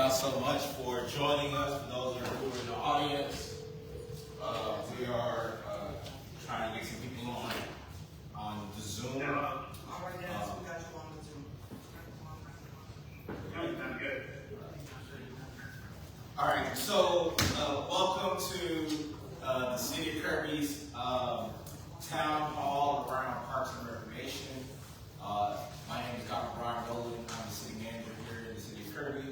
y'all so much for joining us. For those who are in the audience, we are trying to get some people on the Zoom. All right, yes, we got you on the Zoom. Good. All right, so welcome to the City of Kirby's Town Hall around Parks and Recreation. My name is Dr. Brian Nolan. I'm the City Manager here in the City of Kirby.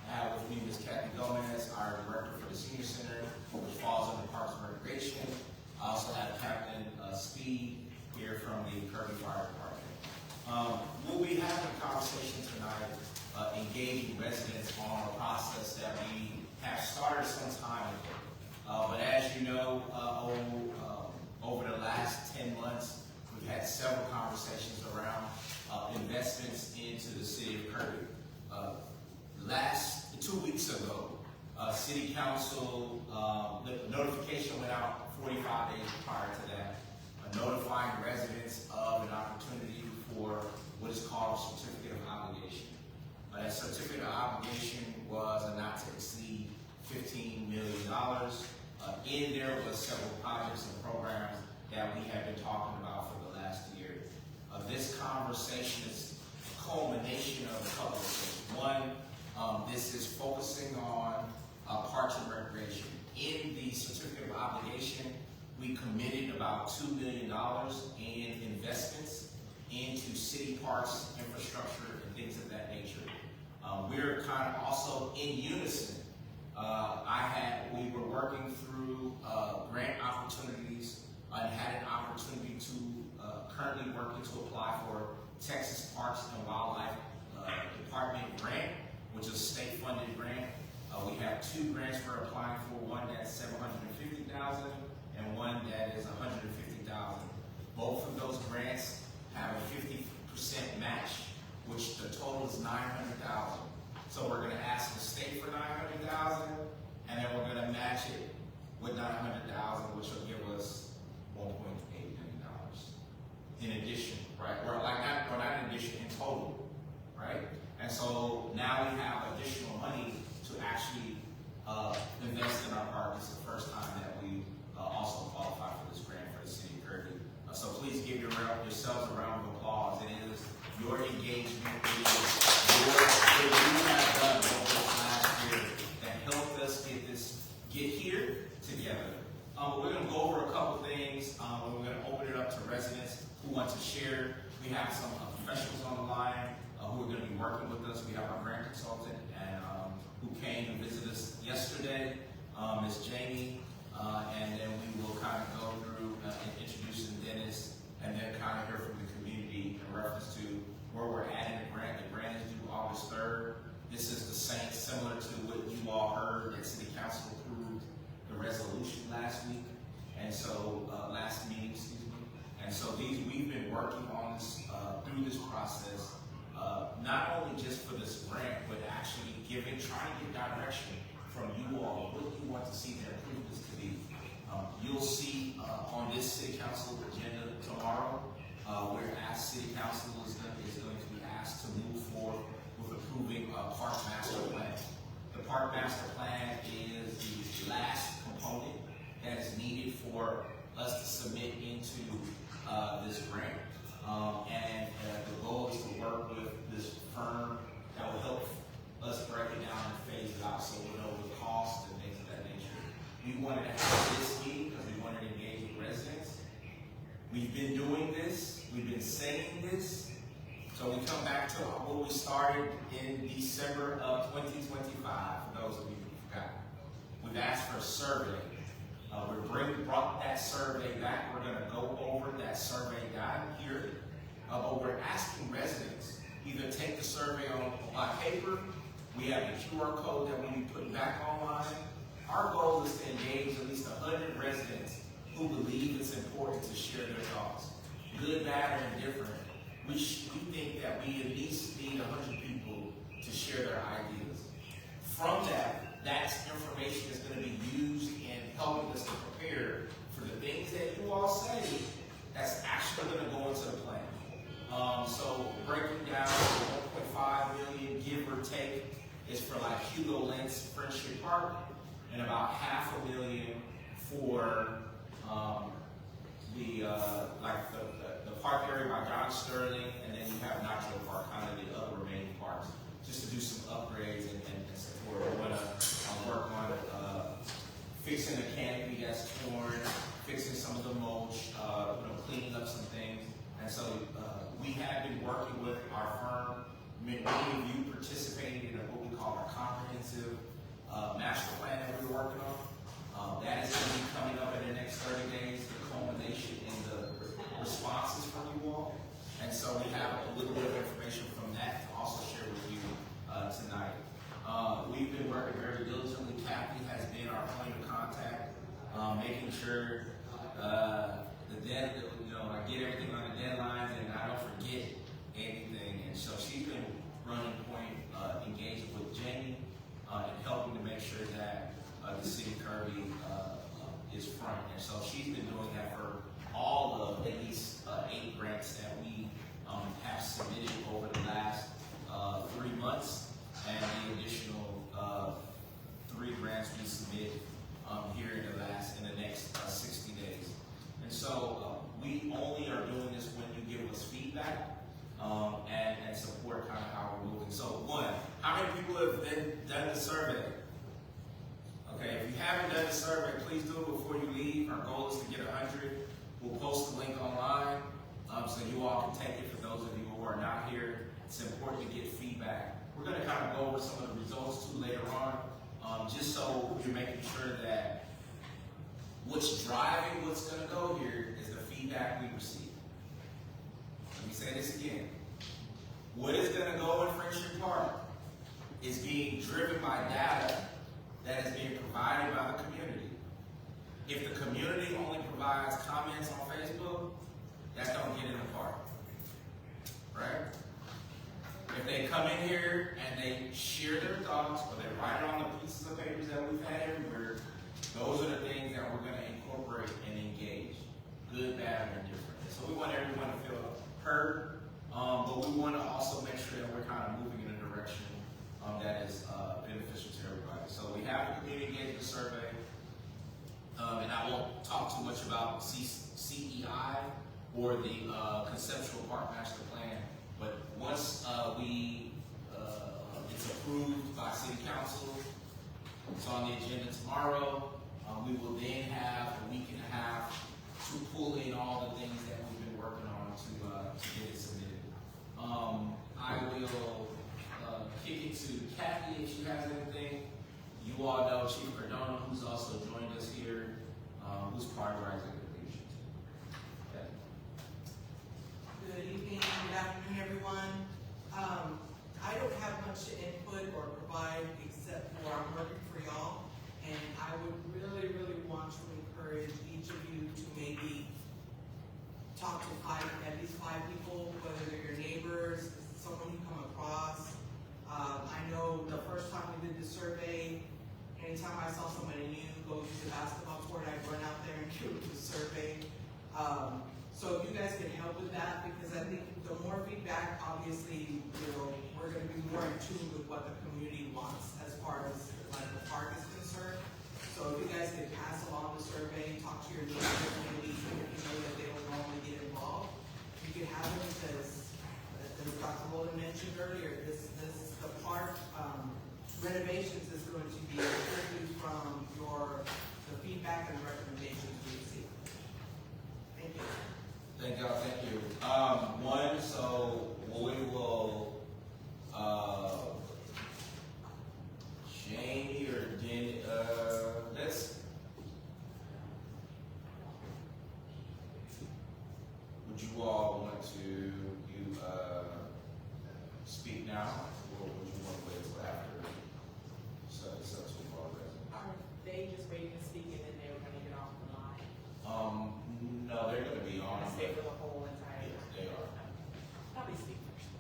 I have with me Ms. Kathy Gomez, our Director for the Senior Center, which falls under Parks and Recreation. I also have Captain Speed here from the Kirby Fire Department. We'll be having a conversation tonight, engaging residents on a process that we have started some time ago. But as you know, over the last 10 months, we've had several conversations around investments into the City of Kirby. 2 weeks ago, City Council, the notification went out 45 days prior to that, notifying residents of an opportunity for what is called a certificate of obligation. That certificate of obligation was a not to exceed $15 million. In there was several projects and programs that we have been talking about for the last year. This conversation is a culmination of a couple of things. One, this is focusing on Parks and Recreation. In the certificate of obligation, we committed about $2 million in investments into city parks, infrastructure, and things of that nature. We're kind of also in unison. We were working through grant opportunities and had an opportunity to currently working to apply for Texas Parks and Wildlife Department grant, which is a state-funded grant. We have 2 grants we're applying for, one that's $750,000 and one that is $150,000. Both of those grants have a 50% match, which the total is $900,000. So we're going to ask the state for $900,000, and then we're going to match it with $900,000, which will give us $1.8 million. In addition, right? Or not in addition, in total, right? And so now we have additional money to actually invest in our park. This is the first time that we also qualify for this grant for the City of Kirby. So please give yourselves a round of applause. It is your engagement, it is what you have done over this last year that helped us get here together. We're going to go over a couple things. We're going to open it up to residents who want to share. We have some professionals on the line who are going to be working with us. We have our grant consultant who came and visited us yesterday, Ms. Jamie, and then we will kind of go through introducing Dennis, and then kind of hear from the community in reference to where we're at in the grant. The grant is due August 3rd. This is the same, similar to what you all heard that City Council approved the resolution last week, and so last meeting, excuse me. And so we've been working on this through this process. Not only just for this grant, but actually trying to get direction from you all, what you want to see the improvements to be. You'll see on this City Council agenda tomorrow, where City Council is going to be asked to move forward with approving a Park Master Plan. The Park Master Plan is the last component that is needed for us to submit into this grant. And the goal is to work with this firm that will help us break it down and phase it out so we know the cost and things of that nature. We wanted to have this meeting because we wanted to engage with residents. We've been doing this, we've been saying this. So we come back to what we started in December of 2025, for those of you who forgot. We've asked for a survey. We brought that survey back. We're going to go over that survey guide here. But we're asking residents either take the survey on paper. We have the QR code that we'll be putting back online. Our goal is to engage at least 100 residents who believe it's important to share their thoughts, good, bad, or indifferent. We think that we at least need 100 people to share their ideas. From that information is going to be used in helping us to prepare for the things that you all say that's actually going to go into the plan. So breaking down the 1.5 million, give or take, is for like Hugo Lentz Friendship Park, and about $500,000 for the park area by John Sterling, and then you have Nacho Park, kind of the other remaining parks, just to do some upgrades and support. We want to work on fixing the canopy that's torn, fixing some of the mulch, cleaning up some things. And so we have been working with our firm. Many of you participated in what we call our comprehensive master plan that we're working on. That is going to be coming up in the next 30 days, the culmination in the responses from you all. And so we have a little bit of information from that to also share with you tonight. We've been working very diligently. Kathy has been our point of contact, making sure I get everything on the deadlines and I don't forget anything. And so she's been running point, engaged with Jamie, and helping to make sure that the city of Kirby is front. And so she's been doing that for all of at least 8 grants that we have submitted over the last 3 months, and the additional 3 grants we submit here in the next 60 days. And so we only are doing this when you give us feedback and support kind of how we're moving. So one, how many people have done the survey? Okay, if you haven't done the survey, please do it before you leave. Our goal is to get 100. We'll post the link online so you all can take it. For those of you who are not here, it's important to get feedback. We're going to kind of go over some of the results too later on, just so you're making sure that what's driving what's going to go here is the feedback we receive. Let me say this again. What is going to go in Friendship Park is being driven by data that is being provided by the community. If the community only provides comments on Facebook, that don't get in the park, right? If they come in here and they share their thoughts, or they write it on the pieces of papers that we've had everywhere, those are the things that we're going to incorporate and engage, good, bad, or indifferent. So we want everyone to feel heard, but we want to also make sure that we're kind of moving in a direction that is beneficial to everybody. So we have the community engagement survey, and I won't talk too much about CEI or the conceptual park master plan, but once it's approved by City Council, it's on the agenda tomorrow. We will then have a week and a half to pull in all the things that we've been working on to get it submitted. I will kick it to Kathy if she has anything. You all know Chief Cardona, who's also joined us here, who's part of our executive leadership team. Good evening, good afternoon, everyone. I don't have much to input or provide except for I'm working for y'all, and I would really, really want to encourage each of you to maybe talk to at least 5 people, whether they're your neighbors, someone you come across. I know the first time we did the survey, anytime I saw somebody new go to the basketball court, I'd run out there and do the survey. So if you guys can help with that, because I think the more feedback, obviously, we're going to be more in tune with what the community wants as far as like the park is concerned. So if you guys can pass along the survey, talk to your neighbors, maybe even if you know that they don't normally get involved, you can have them because, as Dr. Holden mentioned earlier, the park renovations is going to be strictly from the feedback and recommendations we receive. Thank you. Thank y'all, thank you. So we will, Jamie or Denny, would you all want to, speak now, or would you want to wait until after? So it's up to you all. Are they just waiting to speak and then they were gonna get off the line? No, they're gonna be on. Stay for the whole entire Yes, time? they are. Probably speak first.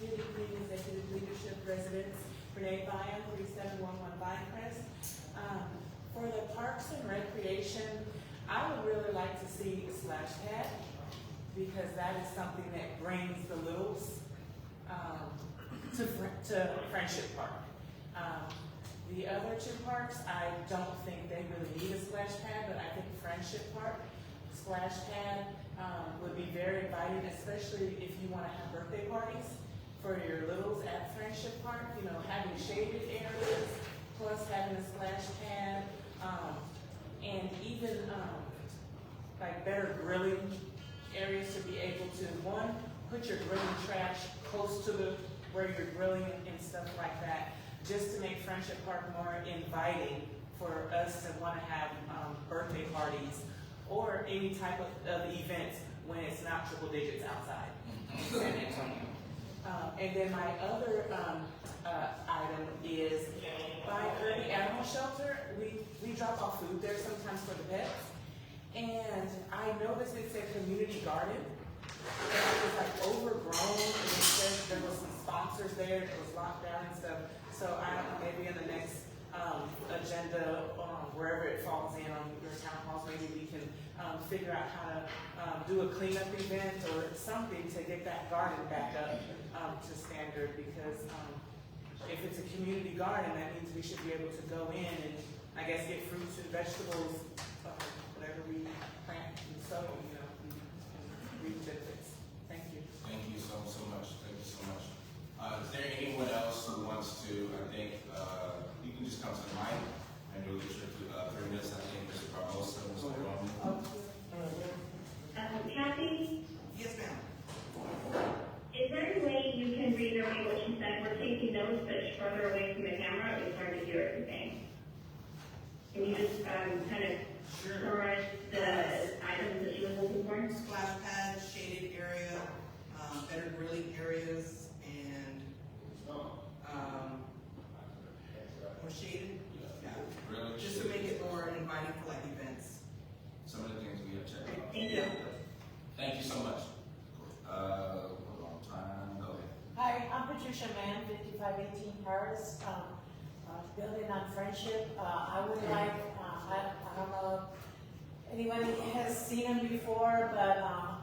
Good evening, Executive Leadership Residents. Renee Byan, 3711 Pinecrest. For the Parks and Recreation, I would really like to see a splash pad because that is something that brings the littles to Friendship Park. The other two parks, I don't think they really need a splash pad, but I think Friendship Park splash pad would be very inviting, especially if you want to have birthday parties for your littles at Friendship Park. You know, having shaded areas plus having a splash pad, and even like better grilling areas to be able to, one, put your grilling trash close to where you're grilling and stuff like that, just to make Friendship Park more inviting for us to want to have birthday parties or any type of events when it's not triple digits outside in San Antonio. And then my other item is by Kirby Animal Shelter, we drop off food there sometimes for the pets. And I noticed it said community garden. And it was like overgrown, and it said there was some sponsors there, it was locked down and stuff. So I don't know, maybe in the next agenda, wherever it falls in on your town halls, maybe we can figure out how to do a cleanup event or something to get that garden back up to standard, because if it's a community garden, that means we should be able to go in and I guess get fruits and vegetables, whatever we plant and sow, you know, and reap benefits. Thank you. Thank you so much. Thank you so much. Is there anyone else who wants to, I think, you can just come to the mic and you'll get your 3 minutes. I think Mr. Barbosa, Mr. Roman. Kathy, Yes, ma'am. is there any way you can reiterate what you said? We're taking notes, but further away from the camera, it's hard to hear everything. Can you just kind of summarize the items that you were looking for? Splash pad, shaded area, better grilling areas, and more shaded. Yeah. Really? Just to make it more inviting for like events. Some of the things we have checked out. Thank you. Thank you so much. Long time. Go ahead. Hi, I'm Patricia Mann, 5518 Paris, building on Friendship. I would like, I don't know if anybody has seen them before, but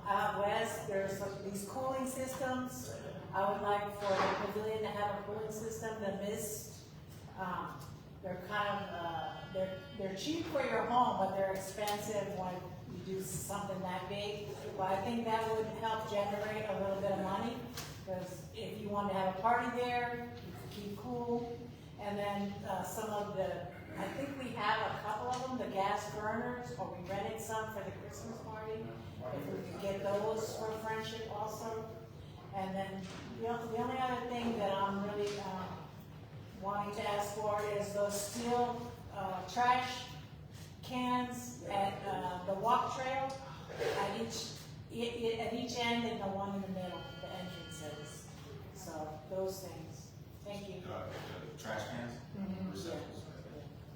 out west, there's these cooling systems. I would like for the pavilion to have a cooling system. The mist, they're kind of, they're cheap for your home, but they're expensive when you do something that big. But I think that would help generate a little bit of money, because if you want to have a party there, you can keep cool. And then some of the, I think we have a couple of them, the gas burners, or we rented some for the Christmas party. If we could get those for Friendship also. And then the only other thing that I'm really wanting to ask for is those steel trash cans at the walk trail at each end and the one in the middle, the entrances. So those things. Thank you. The trash cans? Mhm. Receptacles.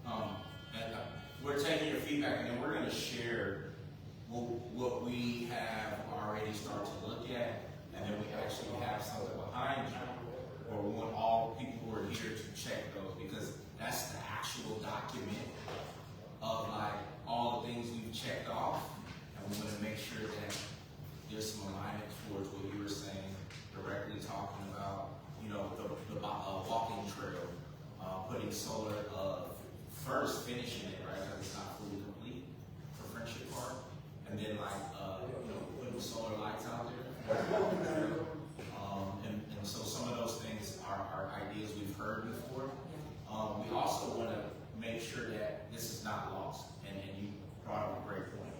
And we're taking your feedback, and then we're going to share what we have already started to look at, and then we actually have something behind you, or we want all people who are here to check those, because that's the actual document of like all the things we've checked off, and we want to make sure that there's some alignment towards what you were saying, directly talking about, you know, the walking trail, putting solar, first finishing it, right, because it's not fully complete for Friendship Park, and then like, you know, putting solar lights out there. And so some of those things are ideas we've heard before. We also want to make sure that this is not lost, and you brought up a great point.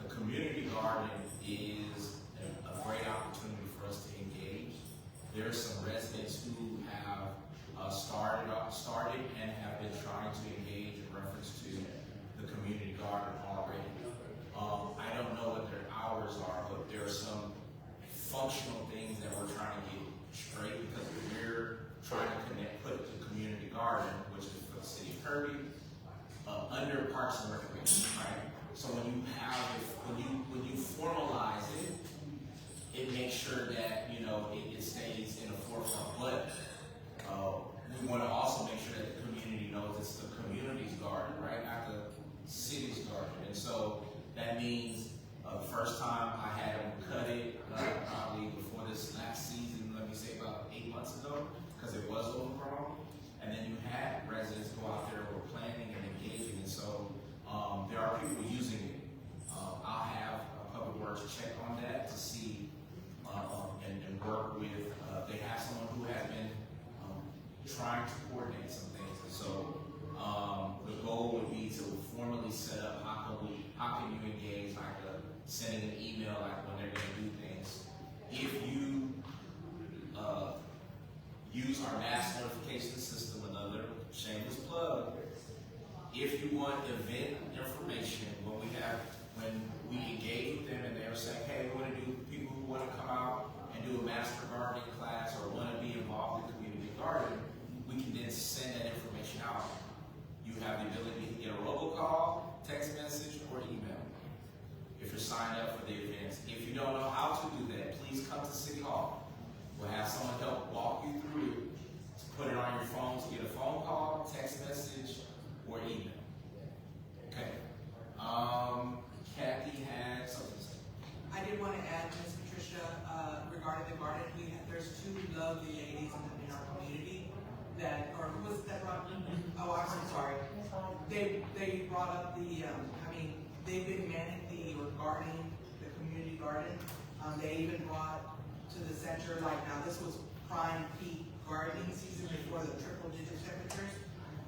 The community garden is a great opportunity for us to engage. There are some residents who have started and have been trying to engage in reference to the community garden already. I don't know what their hours are, but there are some functional things that we're trying to get straight, because we're trying to put the community garden, which is for the city of Kirby, under Parks and Recreation, right? So when you have it, when you formalize it, it makes sure that, you know, it stays in the forefront. But we want to also make sure that the community knows it's the community's garden, right? Not the city's garden. And so that means the first time I had them cut it, how can you engage, like sending an email, like when they're gonna do things. If you use our mass notification system, another shameless plug, if you want event information, when we engage with them and they're saying, hey, we want to do people who want to come out and do a master gardening class or want to be involved in community garden, we can then send that information out. You have the ability to get a robocall, text message, or email if you're signed up for the events. If you don't know how to do that, please come to City Hall. We'll have someone help walk you through it. Put it on your phone to get a phone call, text message, or email. Okay. Kathy had something to say. I did want to add, Ms. Patricia, regarding the garden, there's two lovely ladies in our community that, or who was that brought? Oh, I'm so sorry. They brought up they've been manning or gardening, the community garden. They even brought to the center, now this was prime peak gardening season before the triple-digit temperatures.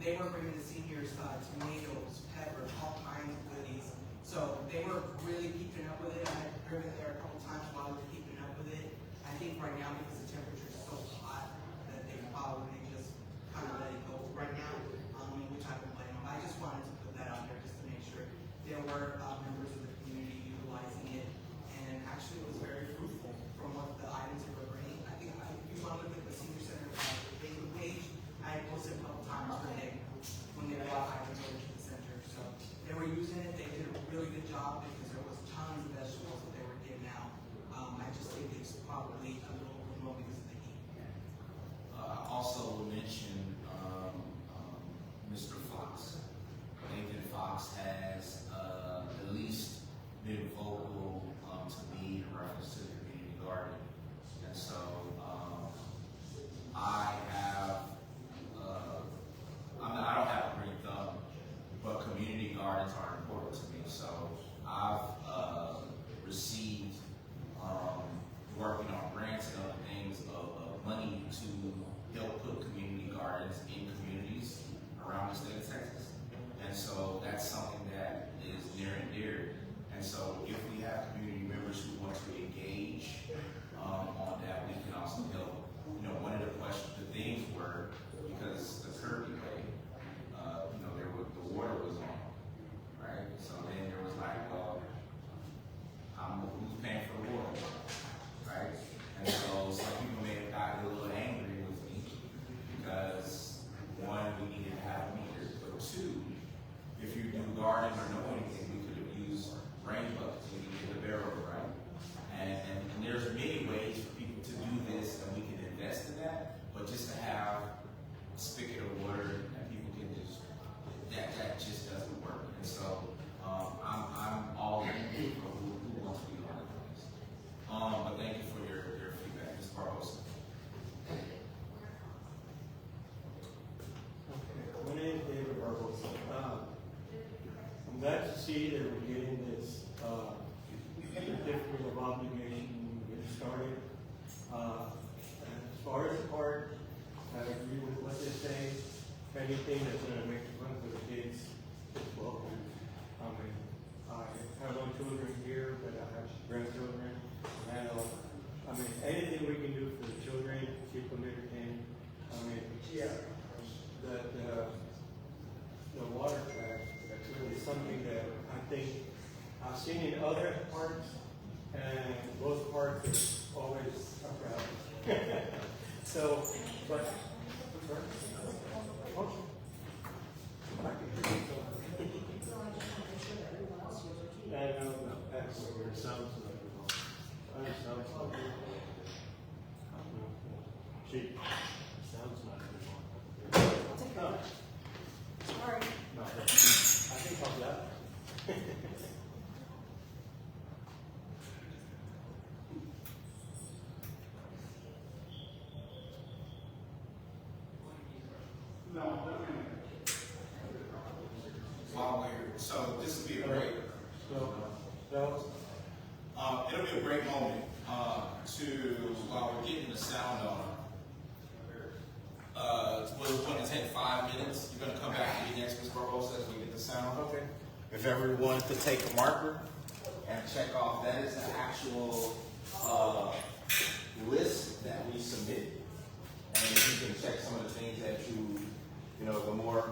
They were bringing the seniors tomatoes, peppers, all kinds of goodies. So they were really keeping up with it. I had driven there a couple times while they were keeping up with it. I think right now, because the temperature is so hot, that they probably just kind of let it go right now, which I can blame them. I just wanted to put that out there just to make sure there were members of the community utilizing it. And actually, it was very fruitful from what the items they were bringing. I think if you want to look at the senior center Facebook page, I had posted a couple times per day when they brought items over to the center. So they were using it. They did a really good job because there was tons of vegetables that they were getting out. I just think it's probably a little overblown because of the heat. I also will mention Mr. Fox. Nathan Fox has at least been vocal to me in reference to the community garden. And so I don't have a green thumb, but community gardens are important to me. So I've received, working on grants and other things, of money to help put community gardens in communities around the state of Texas. And so that's something that is near and dear. And so if we have community members who want to engage on that, we can also help. One of the things were, because the Kirby way, the water was on, right? So then there was like, well, who's paying for the water, right? And so some people may have gotten a little angry with me because, one, we needed to have meters, but two, if you do garden or know anything, we could have used rain buckets when you get the barrel, right? And there's many ways for people to do this, and we can invest in that, but just to have a spigot of water that people can just, that just doesn't work. And so I'm all in for who wants to be on this. But thank you for your feedback, Ms. Barbosa. Okay, my name is David Barbosa. I'm glad to see that we're getting this certificate of obligation getting started. As far as the park, I agree with what they say. Anything that's going to make it fun for the kids is welcome. I have no children here, but I have grandchildren. Anything we can do for the children, keep them entertained. The water track, that's really something that I think I've seen in other parks, and those parks are always a crowd. So, but, okay. I can hear you. And, that's where it sounds like. It sounds like. Gee, sounds like. No. Sorry. No, I think I'll that. So this will be a great. It'll be a great moment while we're getting the sound on. It's going to take 5 minutes. You're going to come back to me next, Ms. Barbosa, as we get the sound. Okay. if everyone could take a marker and check off, that is the actual list that we submit. And if you can check some of the things that you know, the more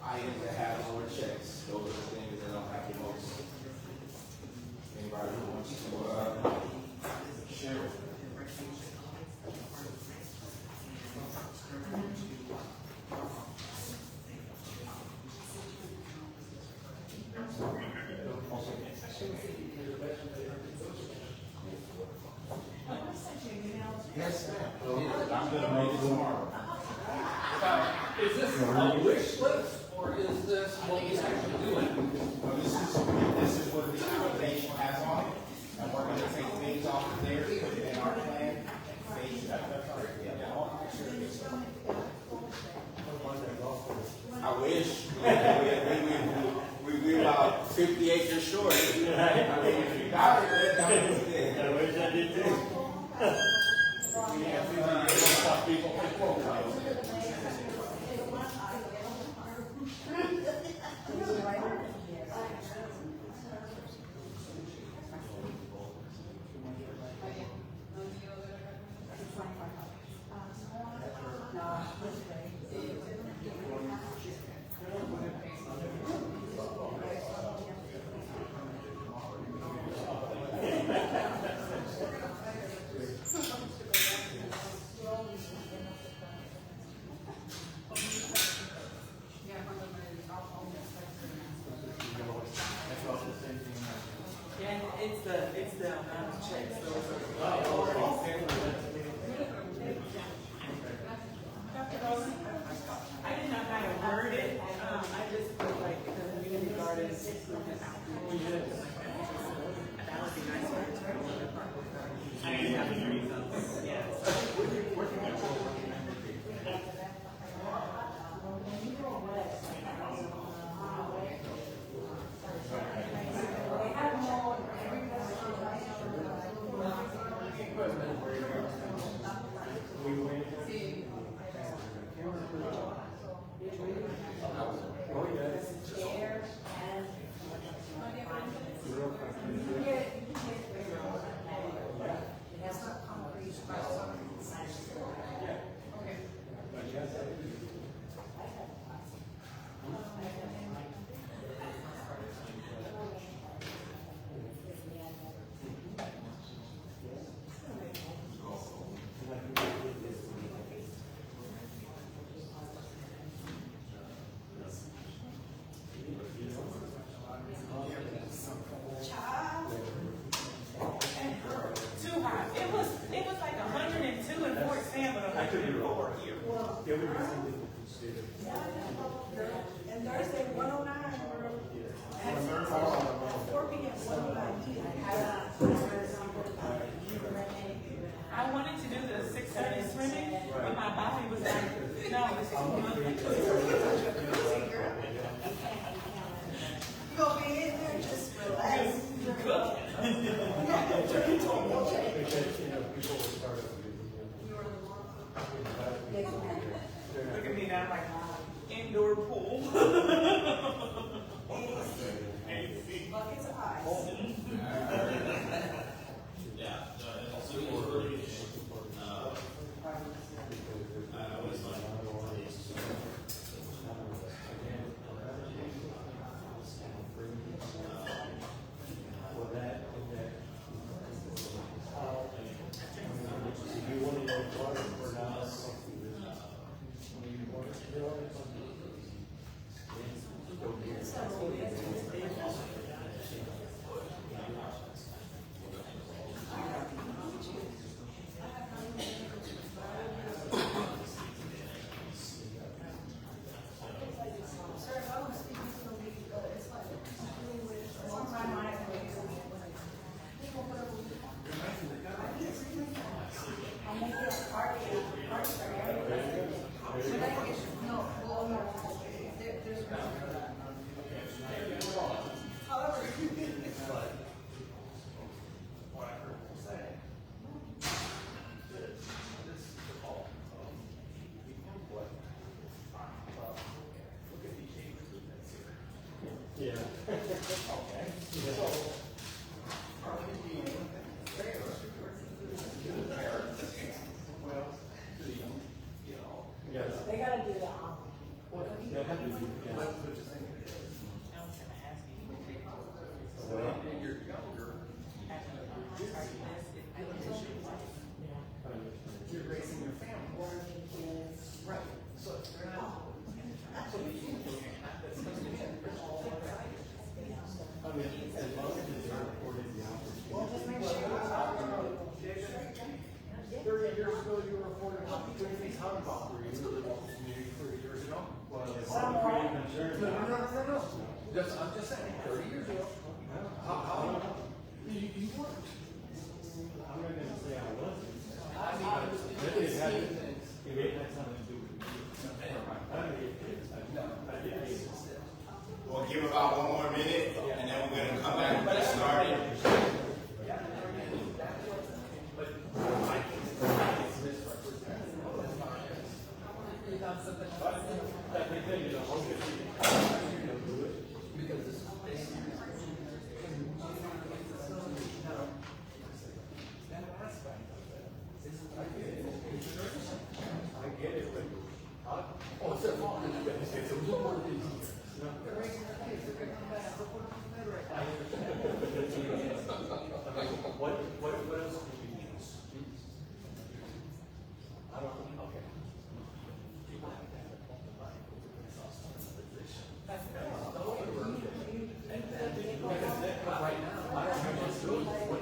items that have more checks, those are the things that don't have the most. Anybody who wants to share? Yes, ma'am. I'm gonna make it tomorrow. Is this a wish list, or is this what he's actually doing? Well, this is what the application has on it, and we're gonna take things off of there, put it in our plan. I wish. We about 50 acres short. I mean, if you got it, then I wish I did too. It's the amount of checks. I did not kind of word it. I just feel like the community garden is that would be nice for her to go to the park. I didn't have any reasons. Yes. And Thursday, 109, at 4 p.m., 109. I wanted to do the 6:30 swimming, but my body was like, no, it's too much. You gonna be in there, just relax. Look at me now, like indoor pool. Buckets of ice. So, are we being fair? Fair. Well, you know. Yes. They gotta do the, They have to do, yes. I was gonna ask you. So when you're younger, you're raising your family. working kids. Right. So if they're not. So you I mean, as long as it's not reported the opportunity. Well, just make sure. 30 years ago, you were reporting opportunities. How about you were in the community 30 years ago? Well, it's not pretty concerned. No. I'm just saying, 30 years ago. How, you weren't. I'm not gonna say I wasn't. I mean, If it had, it's things. if it had something to do with me. I mean, I did. We'll give about 1 more minute, and then we're gonna come back and get started. I get it, but Oh, it's a long, it's a little more than what else can we use? I don't know. Okay. right now. I don't have much to do with what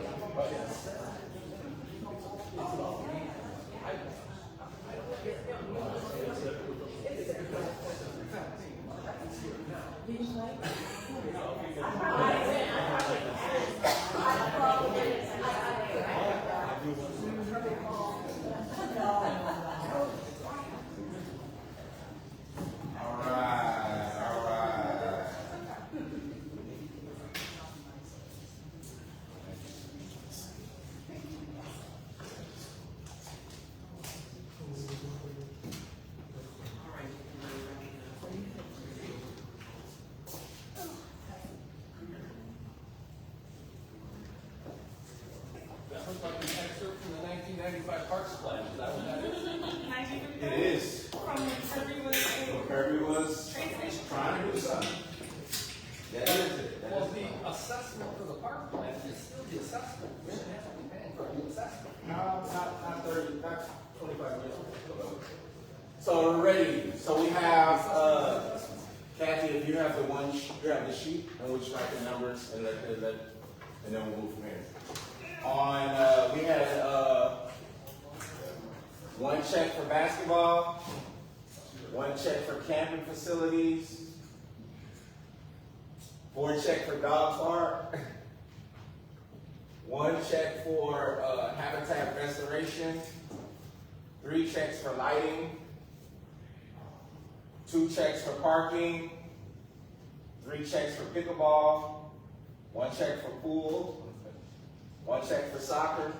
All right. That looks like an excerpt from the 1995 Parks Plan. Is that what that is? It is. From when Kirby was So Kirby was train station. trying to do something. That is it. That Well, is the it. assessment for the park plan is still the assessment. We're gonna have to be paying for the assessment. No, not 30, not 25 years ago. So we're ready. So we have, Kathy, if you have the one, you have the sheet, and we'll just write the numbers and and then we'll move from here. On, we had, one check for basketball, one check for camping facilities, 4 check for dog park, 1 check for habitat restoration, 3 checks for lighting, 2 checks for parking, 3 checks for pickleball, 1 check for pool, 1 check for soccer,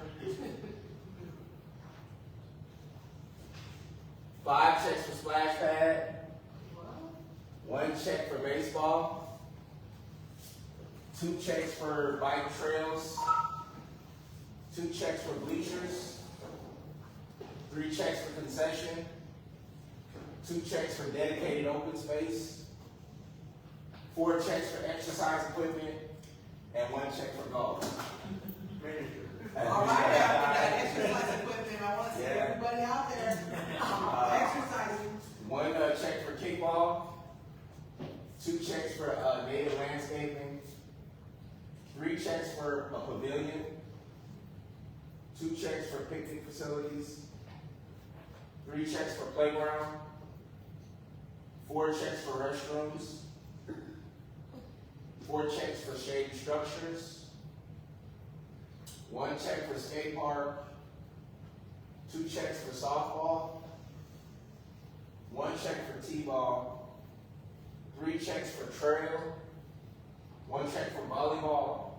5 checks for splash pad, 1 check for baseball, 2 checks for bike trails, 2 checks for bleachers, 3 checks for concession, 2 checks for dedicated open space, 4 checks for exercise equipment, and 1 check for golf. All right, after that exercise equipment, I want to see everybody out there exercising. 1 check for kickball, 2 checks for native landscaping, 3 checks for a pavilion, 2 checks for picnic facilities, 3 checks for playground, 4 checks for restrooms, 4 checks for shady structures, 1 check for skate park, 2 checks for softball, 1 check for t-ball, 3 checks for trail, 1 check for volleyball,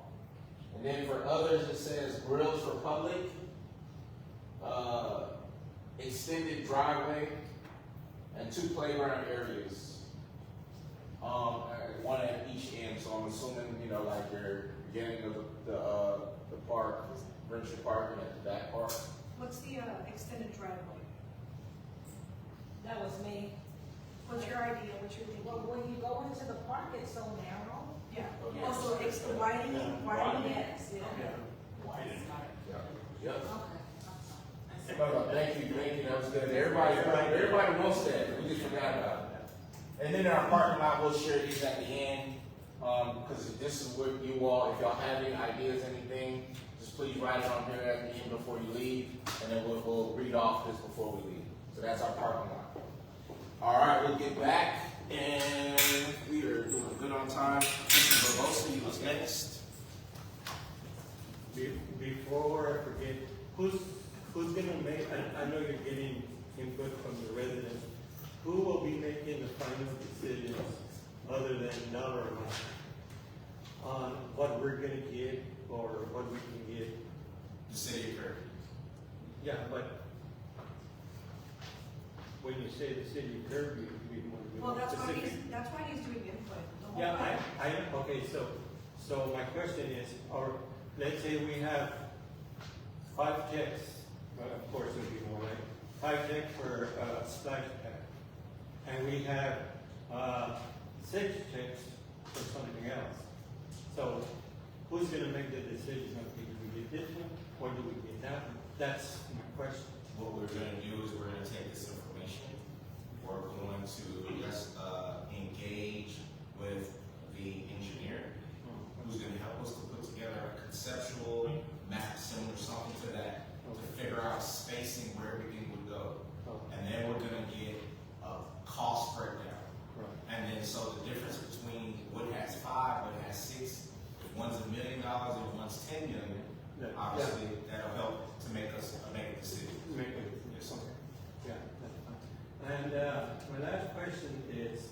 and then for others it says grills for public, extended driveway, and 2 playground areas. one at each end, so I'm assuming, you know, like you're beginning of the park, Friendship Park, and at the back park. What's the, extended driveway? That was me. What's your idea, what's your thinking? Well, when you go into the park, it's so narrow. Yeah, Yeah. also, it's the widening, Yes, yeah. Yep. Okay. Thank you, that was good. Everybody wants that, we just forgot about that. And then in our parking lot, we'll share these at the end, because this is what you all, if y'all have any ideas, anything, just please write it on here at the end before you leave, and then we'll read off this before we leave. So that's our parking lot. All right, we'll get back, and we are doing good on time. Mr. Barbosa, what's next? Before I forget, who's gonna make, I know you're getting input from the residents, who will be making the final decisions other than dollar amount on what we're gonna get or what we can get? The city of Kirby. Yeah, but when you say the city of Kirby, we want to be well, more that's why specific. he's doing input. The whole Yeah, time. okay, so my question is, or let's say we have 5 checks, well, of course it'll be more, right? 5 checks for splash pad. And we have 6 checks for something else. So who's gonna make the decision of do we get this one or do we get that one? That's my question. What we're gonna do is we're gonna take this information, we're going to just engage with the engineer, who's gonna help us to put together a conceptual map similar something to that, to figure out spacing where everything would go. And then we're gonna get a cost breakdown. Right. And then so the difference between what has 5, what has 6, if one's $1 million and one's 10 million, obviously that'll help to make us make a decision. Yes. Yeah, that's fine. And my last question is,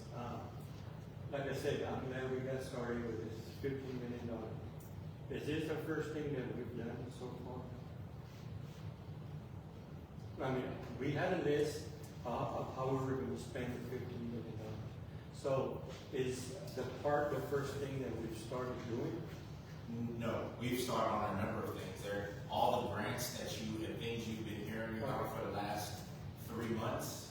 like I said, I'm glad we got started with this $15 million. Is this the first thing that we've done so far? I mean, we had a list of how we were going to spend the $15 million. So is the park the first thing that we've started doing? No, we've started on a number of things. There, all the grants that and things you've been hearing about for the last 3 months,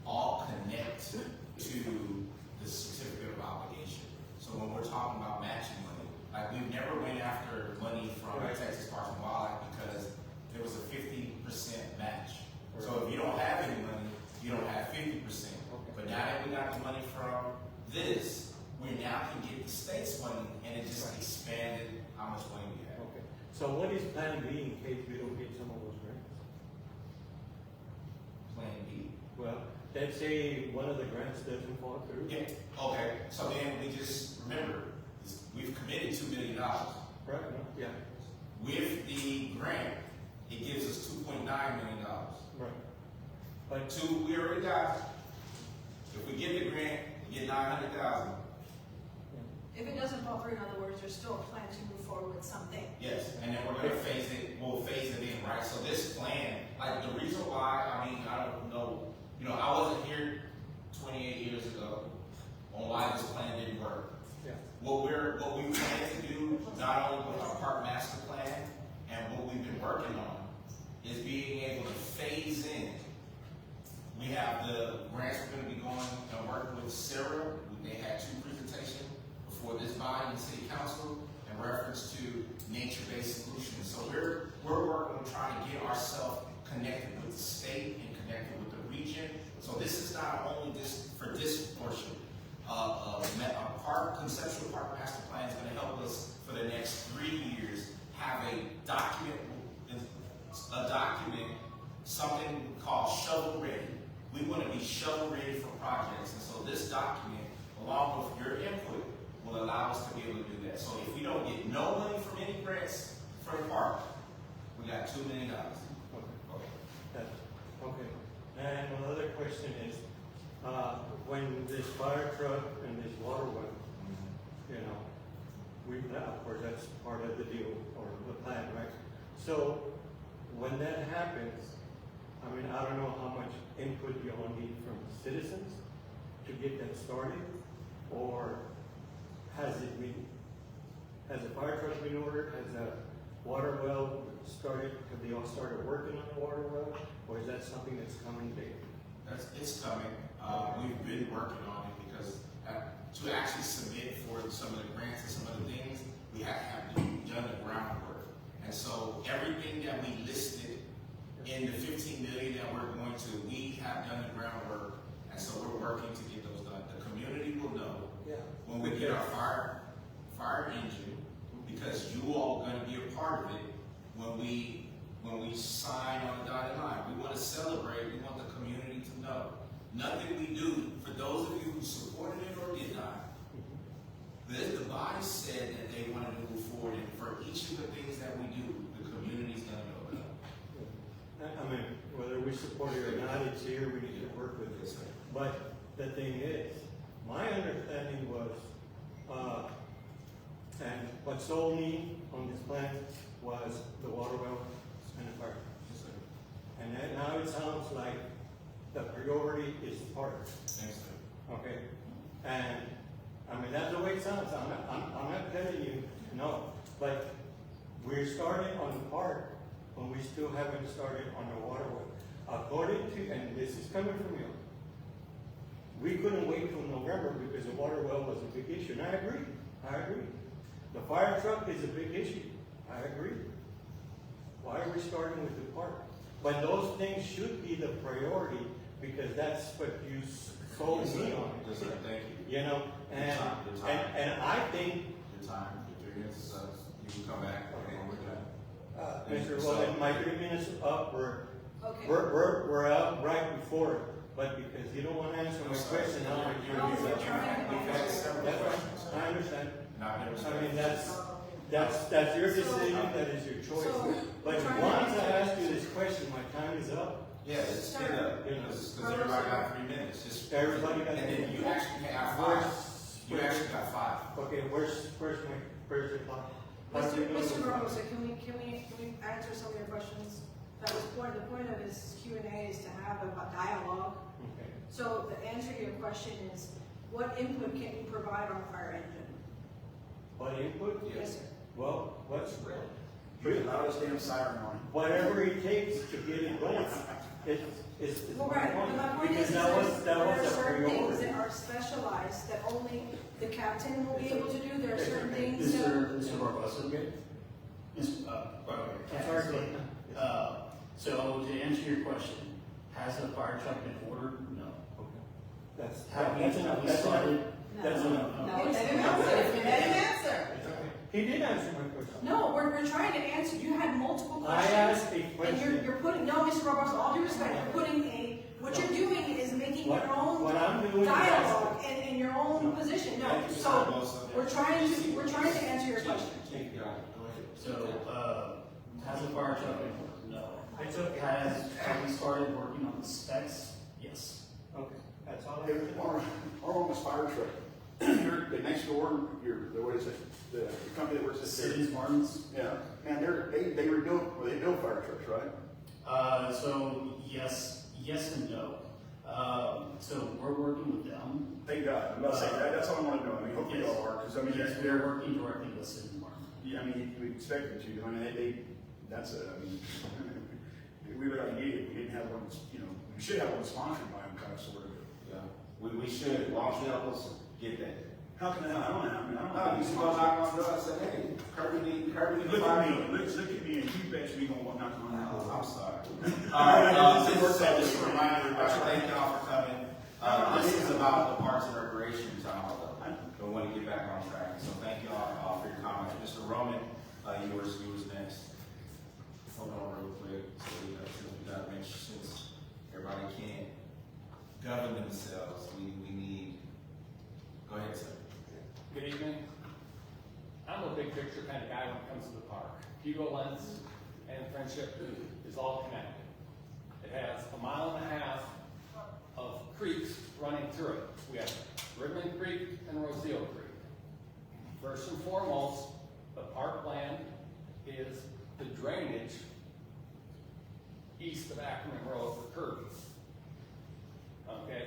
all connect to the certificate of obligation. So when we're talking about matching money, like we've never went after money from Texas Parks and Wildlife because there was a 50% match. So if you don't have any money, you don't have 50%. But now that we got the money from this, we now can get the state's money, and it just expanded how much money we have. Okay. So what is plan B in case we don't get some of those grants? Plan B. Well, let's say one of the grants doesn't fall through. Yeah. Okay. So then we just remember we've committed $2 million. Right. Yeah. With the grant, it gives us $2.9 million. Right. But We already got. If we get the grant, we get $900,000. If it doesn't fall through, in other words, there's still a plan to move forward with something. Yes, and then we're gonna phase it, we'll phase it in, right? So this plan, like the reason why, I mean, I don't know, you know, I wasn't here 28 years ago on why this plan didn't work. yeah. What we plan to do, not only with our park master plan and what we've been working on, is being able to phase in. We have the grants we're gonna be going and working with Sarah. They had 2 presentations before this body and city council in reference to nature-based solutions. So we're working on trying to get ourselves connected with the state and connected with the region. So this is not only this for this portion. Our conceptual park master plan is going to help us for the next 3 years have a document, something called shovel ready. We want to be shovel ready for projects, and so this document, along with your input, will allow us to be able to do that. So if we don't get no money from any grants for the park, we got $2 million. Okay. And my other question is, when this fire truck and this water well, you know, of course that's part of the deal or the plan, right? So when that happens, I mean, I don't know how much input you all need from citizens to get that started, or has the fire truck been ordered? Has the water well started? Have they all started working on the water well? Or is that something that's coming later? It's coming. We've been working on it because to actually submit for some of the grants and some of the things, we have done the groundwork. And so everything that we listed in the 15 million that we're going to, we have done the groundwork. And so we're working to get those done. The community will know when we get our fire engine, because you all are going to be a part of it when we sign on the dotted line. We want to celebrate. We want the community to know. Nothing we do, for those of you who supported it or did not, the body said that they wanted to move forward, and for each of the things that we do, the community's going to know about. I mean, whether we support it or not, it's here, we need to work with it. But the thing is, my understanding was, and what sold me on this plan was the water well and the fire. And then now it sounds like the priority is the park. Thanks, sir. Okay? And, I mean, that's the way it sounds. I'm not telling you no. But we're starting on the park when we still haven't started on the water well. According to, and this is coming from you, we couldn't wait till November because the water well was a big issue. And I agree. The fire truck is a big issue. I agree. Why are we starting with the park? But those things should be the priority because that's what you sold me on. Yes, sir. Thank you. You know, and I think. Your time, your 3 minutes, you can come back. Okay, we're done. Mr. Well, my 3 minutes up, Okay. we're out right before it. But because you don't want to answer my question, now I'm No, we're trying to- We've had several That's questions. right. I understand. Not been I mean, respectful. that's your decision, that is your choice. So, But we're trying once to- I ask you this question, my time is up. Yeah, it's straight up, because everybody got 3 minutes. Just Everybody got and 3 then you minutes. actually have 5. You actually got 5. Okay, where's the clock? Mr. Barbosa, can we answer some of your questions? That was the point of this Q&A is to have a dialogue. Okay. So the answer to your question is, what input can you provide on the fire engine? What input? Yes, sir. Well, what's Put a loudest damn siren on. whatever it takes to get it going. It's Well, right, but my point Because is that was there are a certain things priority. that are specialized that only the captain will be able to do. There are certain things that. Mr. Barbosa. Okay. Okay. Sorry, go ahead. So to answer your question, has the fire truck been ordered? No. That's Have we enough. started? That's enough. No, he didn't answer. He did answer my question. No, we're trying to answer. You had multiple I questions. asked a And question. you're putting, no, Mr. Roberts, all due respect, you're putting what you're doing is making your own What I'm doing is dialogue and your own position. No, Thank you, so Mr. we're trying to answer your question. Thank you. Go ahead. So, has the fire truck been ordered? No. It's okay. Have we started working on the specs? Yes. Okay, that's all I Hey, our oldest fire truck, the next door, what is it, the company that works at Cities, Martins? Yeah, man, they rebuilt, well, they build fire trucks, right? So yes and no. So we're working with them. Thank God, I'm about to say, that's all I want to know, I mean, hopefully y'all are, because I mean, Yes, they're, we're working directly with Cities, Martins. yeah, I mean, we expected to, I mean, that's I mean, we were gonna need it, we didn't have one, you know, we should have one sponsored by them, kind of, sort of. Yeah, we should. Why don't you help us get that? How can I don't know, I mean, I don't know. No, you should go knock on the door and say, hey, Kirby need Look fire. at me, look at me, and you bet you gonna want knock on the Oh, door. I'm sorry. All right, just to remind everybody, thank y'all for coming. This is about the Parks and Recreation Town. We want to get back on track. So thank you all for your comments. Mr. Roman, yours next. Hold on real quick. So we got to make sure, since everybody can't govern themselves, we need, go ahead, sir. Good evening. I'm a big picture kind of guy when it comes to the park. Hugo Lens and Friendship is all connected. It has 1.5 miles of creeks running through it. We have Ribbon Creek and Roseal Creek. First and foremost, the parkland is the drainage east of Ackerman Road for Kirby. Okay,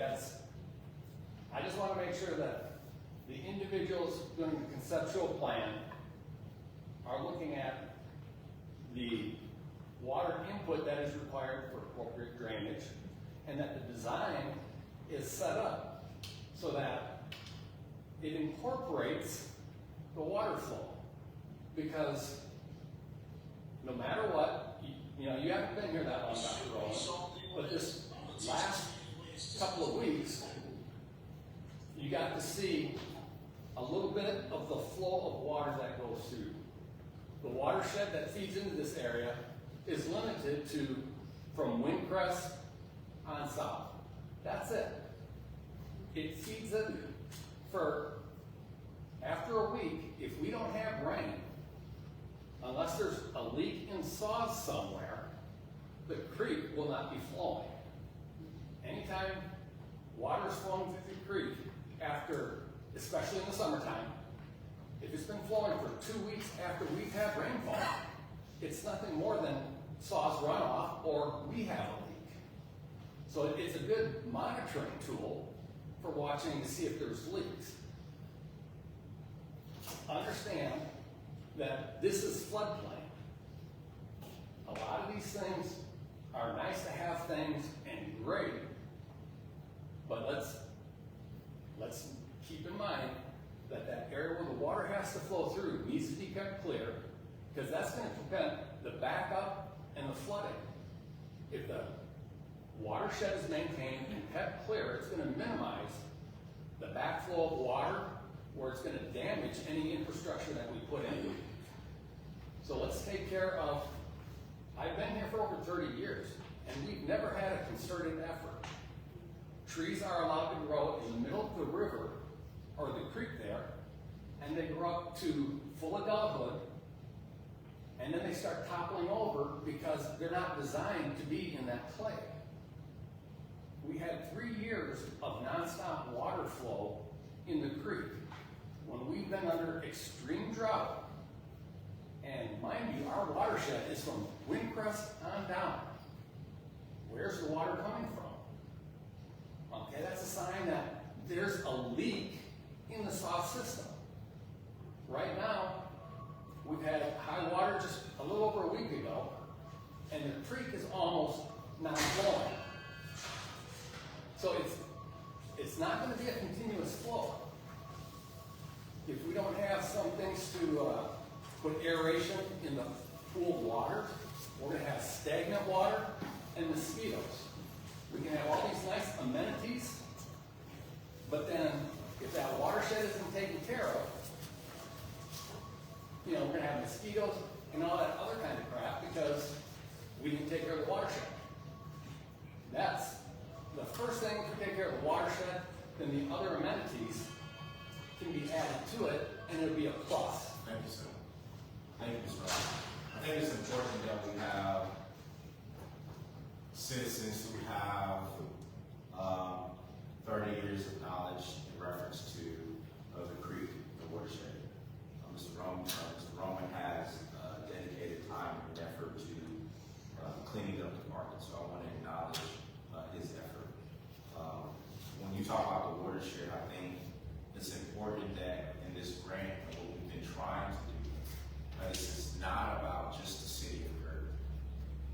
I just want to make sure that the individuals doing the conceptual plan are looking at the water input that is required for appropriate drainage, and that the design is set up so that it incorporates the water flow. Because no matter what, you haven't been here that long, Dr. Rowland, but this last couple of weeks, you got to see a little bit of the flow of water that goes through. The watershed that feeds into this area is limited to from Windcrest on south. That's it. It feeds it for, after a week, if we don't have rain, unless there's a leak in saws somewhere, the creek will not be flowing. Anytime water's flowing through the creek after, especially in the summertime, if it's been flowing for 2 weeks after we've had rainfall, it's nothing more than saws runoff or we have a leak. So it's a good monitoring tool for watching to see if there's leaks. Understand that this is floodplain. A lot of these things are nice to have things and great, but let's keep in mind that that area where the water has to flow through needs to be kept clear, because that's going to prevent the backup and the flooding. If the watershed is maintained and kept clear, it's going to minimize the backflow of water, where it's going to damage any infrastructure that we put in. So let's take care of, I've been here for over 30 years, and we've never had a concerted effort. Trees are allowed to grow in the middle of the river, or the creek there, and they grow up to full adulthood, and then they start toppling over because they're not designed to be in that clay. We had 3 years of nonstop water flow in the creek when we've been under extreme drought. And mind you, our watershed is from Windcrest on down. Where's the water coming from? Okay, that's a sign that there's a leak in the soft system. Right now, we've had high water just a little over a week ago, and the creek is almost non-flowing. So it's not going to be a continuous flow. If we don't have some things to put aeration in the pool water, we're going to have stagnant water and mosquitoes. We can have all these nice amenities, but then if that watershed isn't taken care of, we're going to have mosquitoes and all that other kind of crap because we didn't take care of the watershed. That's the first thing to take care of the watershed, then the other amenities can be added to it, and it'll be a plus. Thank you, sir. Thank you, Mr. Ross. I think it's important that we have citizens who have 30 years of knowledge in reference to the creek, the watershed. Mr. Roman has dedicated time and effort to cleaning up the market, so I want to acknowledge his effort. When you talk about the watershed, I think it's important that in this grant, what we've been trying to do, this is not about just the city of Kirby.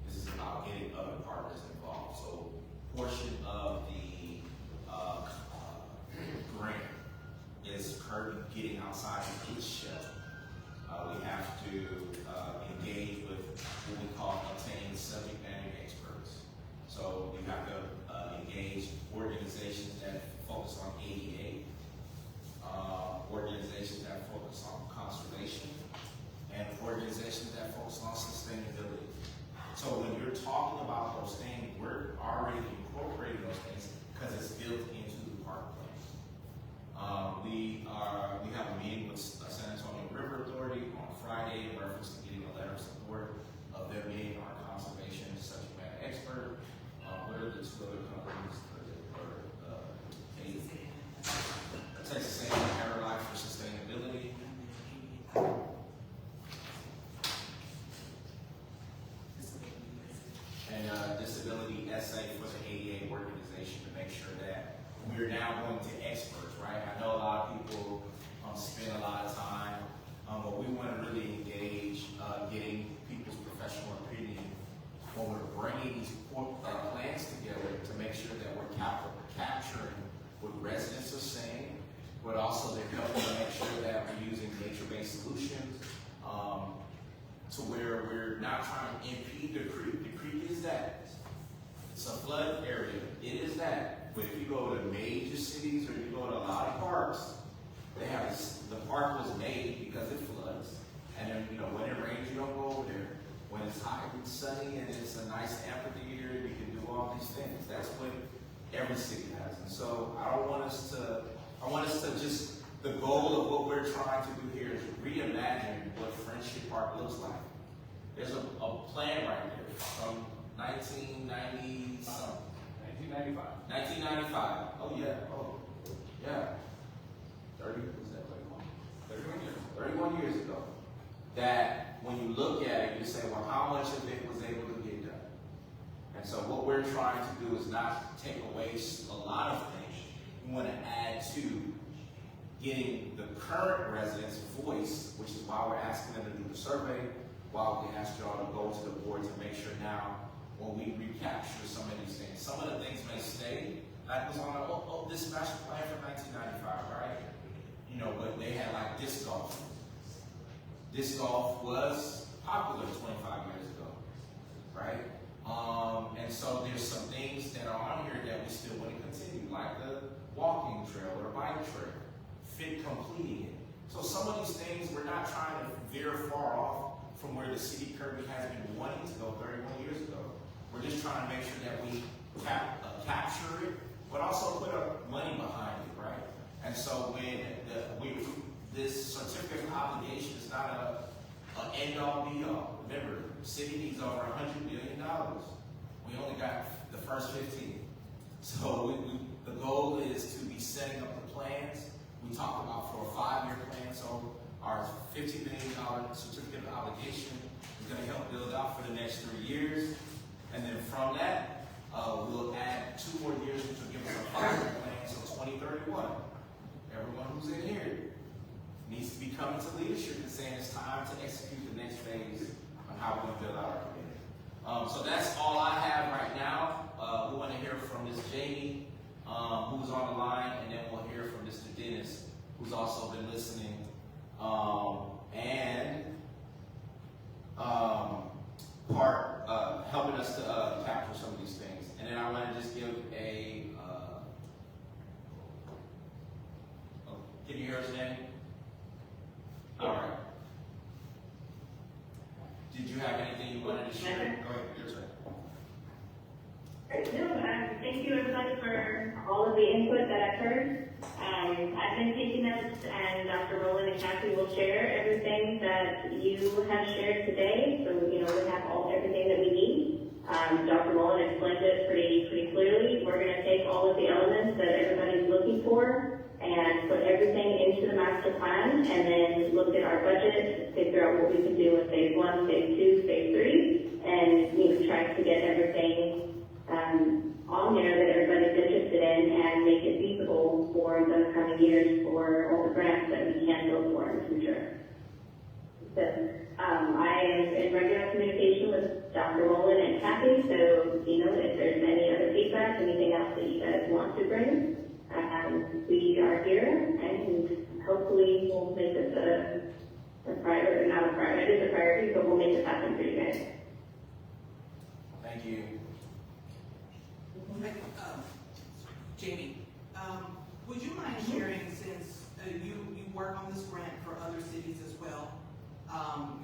This is about getting other partners involved. So, portion of the grant is Kirby getting outside of its shell. We have to engage with what we call obtaining subject matter experts. So you have to engage organizations that focus on ADA, organizations that focus on conservation, and organizations that focus on sustainability. So when you're talking about those things, we're already incorporating those things because it's built into the park plan. We have a meeting with San Antonio River Authority on Friday in reference to getting a letter of support of them being our conservation subject matter expert. What are the two other companies? Texas A&M Aerolife for sustainability. And Disability SA for the ADA organization to make sure that we're now going to experts, right? I know a lot of people want to really engage, getting people's professional opinion when we're bringing these plans together to make sure that we're capturing what residents are saying, but also they're helping to make sure that we're using nature-based solutions to where we're not trying to impede the creek. The creek is that. It's a flood area. It is that. But if you go to major cities or you go to a lot of parks, they have the park was made because it floods. And then, when it rains, you don't go over there. When it's hot and sunny and it's a nice amphitheater, you can do all these things. That's what every city has. And so I want us to just, the goal of what we're trying to do here is reimagine what Friendship Park looks like. There's a plan right there from 1990 something. 1995. 1995. Oh yeah. Oh yeah. 30 was that 31 years. 31 years ago. That when you look at it, you say, well, how much of it was able to get done? And so what we're trying to do is not take away a lot of things. We want to add to getting the current residents' voice, which is why we're asking them to do the survey, why we asked y'all to go to the board to make sure now when we recapture some of these things. Some of the things may stay, like was on this master plan from 1995, right? But they had like disc golf. Disc golf was popular 25 years ago, right? And so there's some things that are on here that we still want to continue, like the walking trail or bike trail, completing it. So some of these things, we're not trying to veer far off from where the city of Kirby has been wanting to go 31 years ago. We're just trying to make sure that we capture it, but also put our money behind it, right? And so when this certificate of obligation is not an end-all be-all. Remember, the city needs over $100 million. We only got the first 15. So the goal is to be setting up the plans. We talked about for a 5-year plan, so our $50 million certificate of obligation is going to help build out for the next 3 years. And then from that, we'll add 2 more years, which will give us a 5-year plan, so 2031. Everyone who's in here needs to be coming to leadership and saying it's time to execute the next phase on how we're going to build out our community. So that's all I have right now. We want to hear from Ms. Jamie, who's on the line, and then we'll hear from Mr. Dennis, who's also been listening and helping us to capture some of these things. And then I want to just give a, can you hear us, Danny? All right. Did you have anything you wanted to share? Go ahead, your turn. No, thank you everybody for all of the input that I've heard. I've been taking notes, and Dr. Rowland and Kathy will share everything that you have shared today. So, we have everything that we need. Dr. Rowland explained it pretty clearly. We're going to take all of the elements that everybody's looking for and put everything into the master plan, and then look at our budget, figure out what we can do in phase 1, phase 2, phase 3, and try to get everything on there that everybody's interested in and make it feasible for the coming years for all the grants that we can go for in the future. So I am in regular communication with Dr. Rowland and Kathy, so if there's any other feedback, anything else that you guys want to bring, we are here, and hopefully we'll make this a priority, not a priority, it is a priority, but we'll make this happen for you guys. Thank you. Jamie, would you mind sharing, since you work on this grant for other cities as well,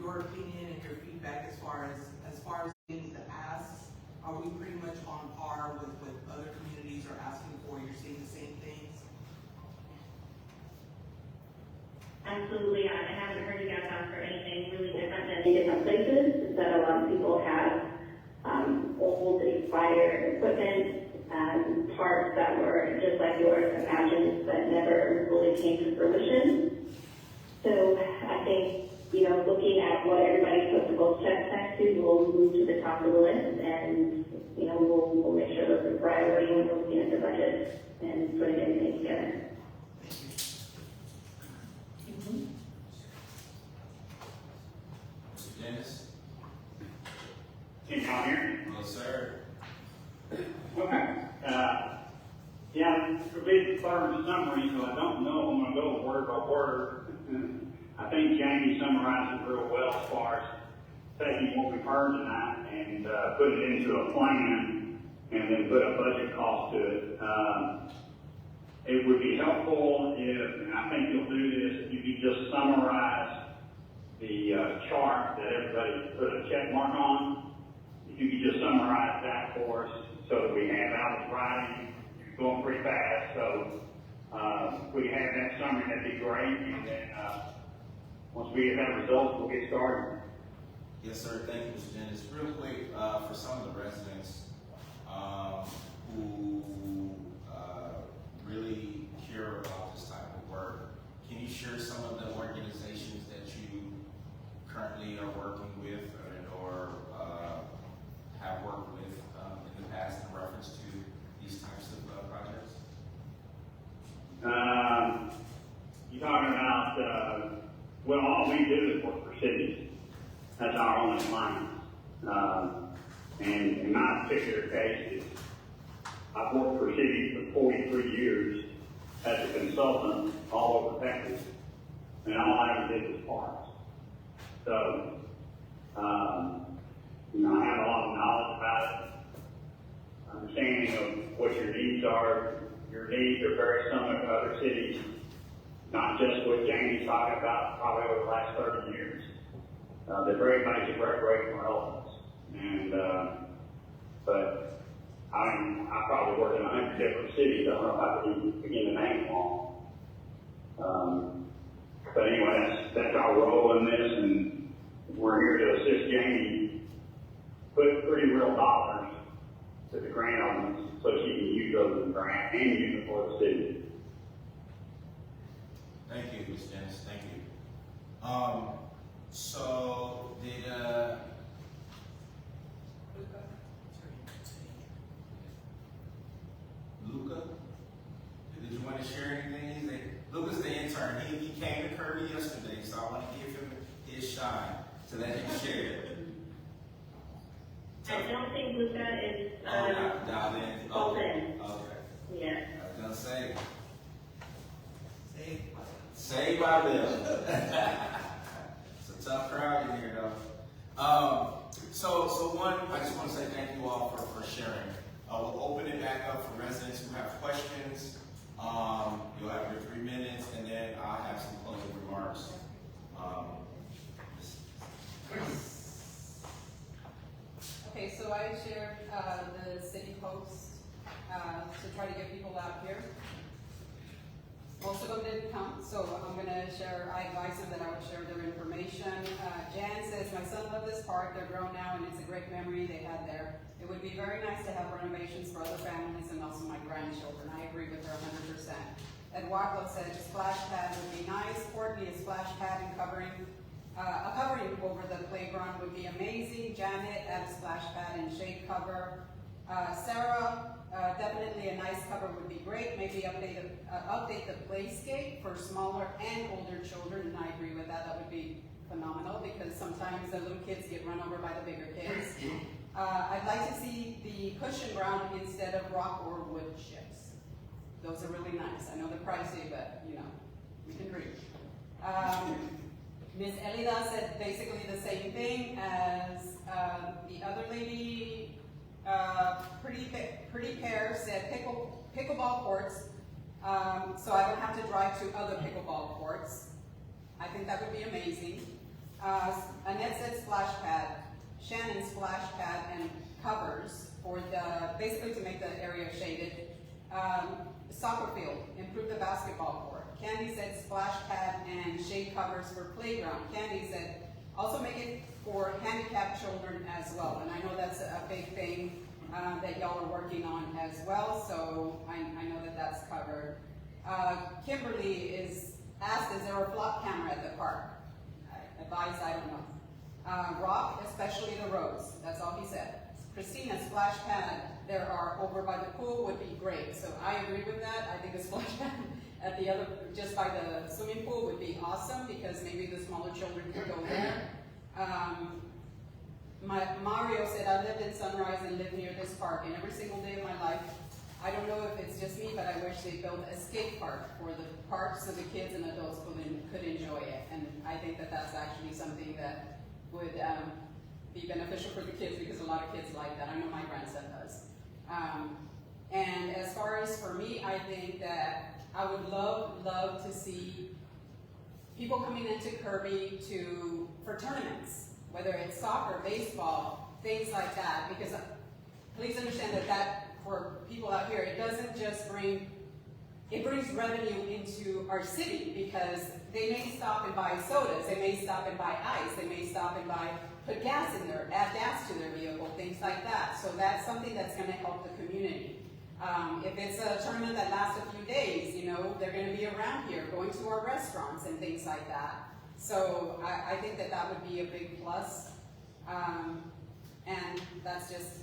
your opinion and your feedback as far as things to ask? Are we pretty much on par with what other communities are asking for? You're seeing the same things? Absolutely, I haven't heard you guys ask for anything really different than in different places. That a lot of people have old, expired equipment, parts that were just like yours imagined, but never really came to fruition. So I think, looking at what everybody puts the most checks next to, we'll move to the top of the list, and we'll make sure those are priority when we're looking at the budget and putting everything together. Dennis? Can y'all hear me? Yes, sir. Okay. Yeah, for me, for summary, so I don't know if I'm gonna go word by word. I think Jamie summarized it real well as far as taking what we've heard tonight and put it into a plan and then put a budget cost to it. It would be helpful if, and I think you'll do this, if you could just summarize the chart that everybody put a check mark on. If you could just summarize that for us so that we have out in writing. You're going pretty fast, so if we have that summary, that'd be great. And then once we get that result, we'll get started. Yes, sir. Thank you, Mr. Dennis. Real quick, for some of the residents who really care about this type of work, can you share some of the organizations that you currently are working with or have worked with in the past in reference to these types of projects? You're talking about, well, all we do is work for cities. That's our only client. And in my particular case, I've worked for cities for 43 years as a consultant all over Texas, and all I ever did was parks. So, I have a lot of knowledge about it, understanding of what your needs are. Your needs are very similar to other cities, not just what Jamie's talking about probably over the last 30 years. They're very basic recreational elements. And, but I probably work in 100 different cities. I don't know if I can begin to name them all. But anyway, that's our role in this, and we're here to assist Jamie put pretty real dollars to the grant elements so she can use those in the grant and use them for the city. Thank you, Mr. Dennis. Thank you. So did Luca? Did you want to share anything? Luca's the intern. He came to Kirby yesterday, so I want to give him his shine to let him share. I don't think Luca is, dialed in. called in. Okay. Yeah. I was gonna say. Saved by Bill. It's a tough crowd in here, though. So one, I just want to say thank you all for sharing. We'll open it back up for residents who have questions. You'll have your 3 minutes, and then I'll have some closing remarks. Okay, so I shared the city post to try to get people out here. Most of them didn't come, so I'm gonna share, I advised them that I would share their information. Jan says, my son loved this park, they're grown now, and it's a great memory they had there. It would be very nice to have renovations for other families and also my grandchildren. I agree with her 100%. Eduardo said, splash pad would be nice. Courtney, a splash pad and covering, a covering over the playground would be amazing. Janet, add a splash pad and shade cover. Sarah, definitely a nice cover would be great. Maybe update the playscape for smaller and older children, and I agree with that. That would be phenomenal because sometimes the little kids get run over by the bigger kids. I'd like to see the cushion ground instead of rock or wood chips. Those are really nice. I know they're pricey, but you know, we can reach. Ms. Elida said basically the same thing as the other lady. Pretty Pear said pickleball courts, so I don't have to drive to other pickleball courts. I think that would be amazing. Annette said splash pad. Shannon splash pad and covers for basically to make the area shaded. Soccer field, improve the basketball court. Candy said splash pad and shade covers for playground. Candy said also make it for handicapped children as well, and I know that's a big thing that y'all are working on as well, so I know that that's covered. Kimberly is asked, is there a flop camera at the park? I advise, I don't know. Rock, especially the roads, that's all he said. Christina, splash pad, there are over by the pool would be great, so I agree with that. I think a splash pad at the other, just by the swimming pool would be awesome because maybe the smaller children could go there. Sunrise and live near this park, and every single day of my life, I don't know if it's just me, but I wish they built a skate park for the park so the kids and adults could enjoy it. And I think that that's actually something that would be beneficial for the kids, because a lot of kids like that. I know my grandson does. And as far as for me, I think that I would love to see people coming into Kirby for tournaments, whether it's soccer, baseball, things like that, because please understand that for people out here, it doesn't just it brings revenue into our city, because they may stop and buy sodas, they may stop and buy ice, they may stop and put gas in there, add gas to their vehicle, things like that. So that's something that's gonna help the community. If it's a tournament that lasts a few days, you know, they're gonna be around here, going to our restaurants and things like that. So I think that would be a big plus. And that's just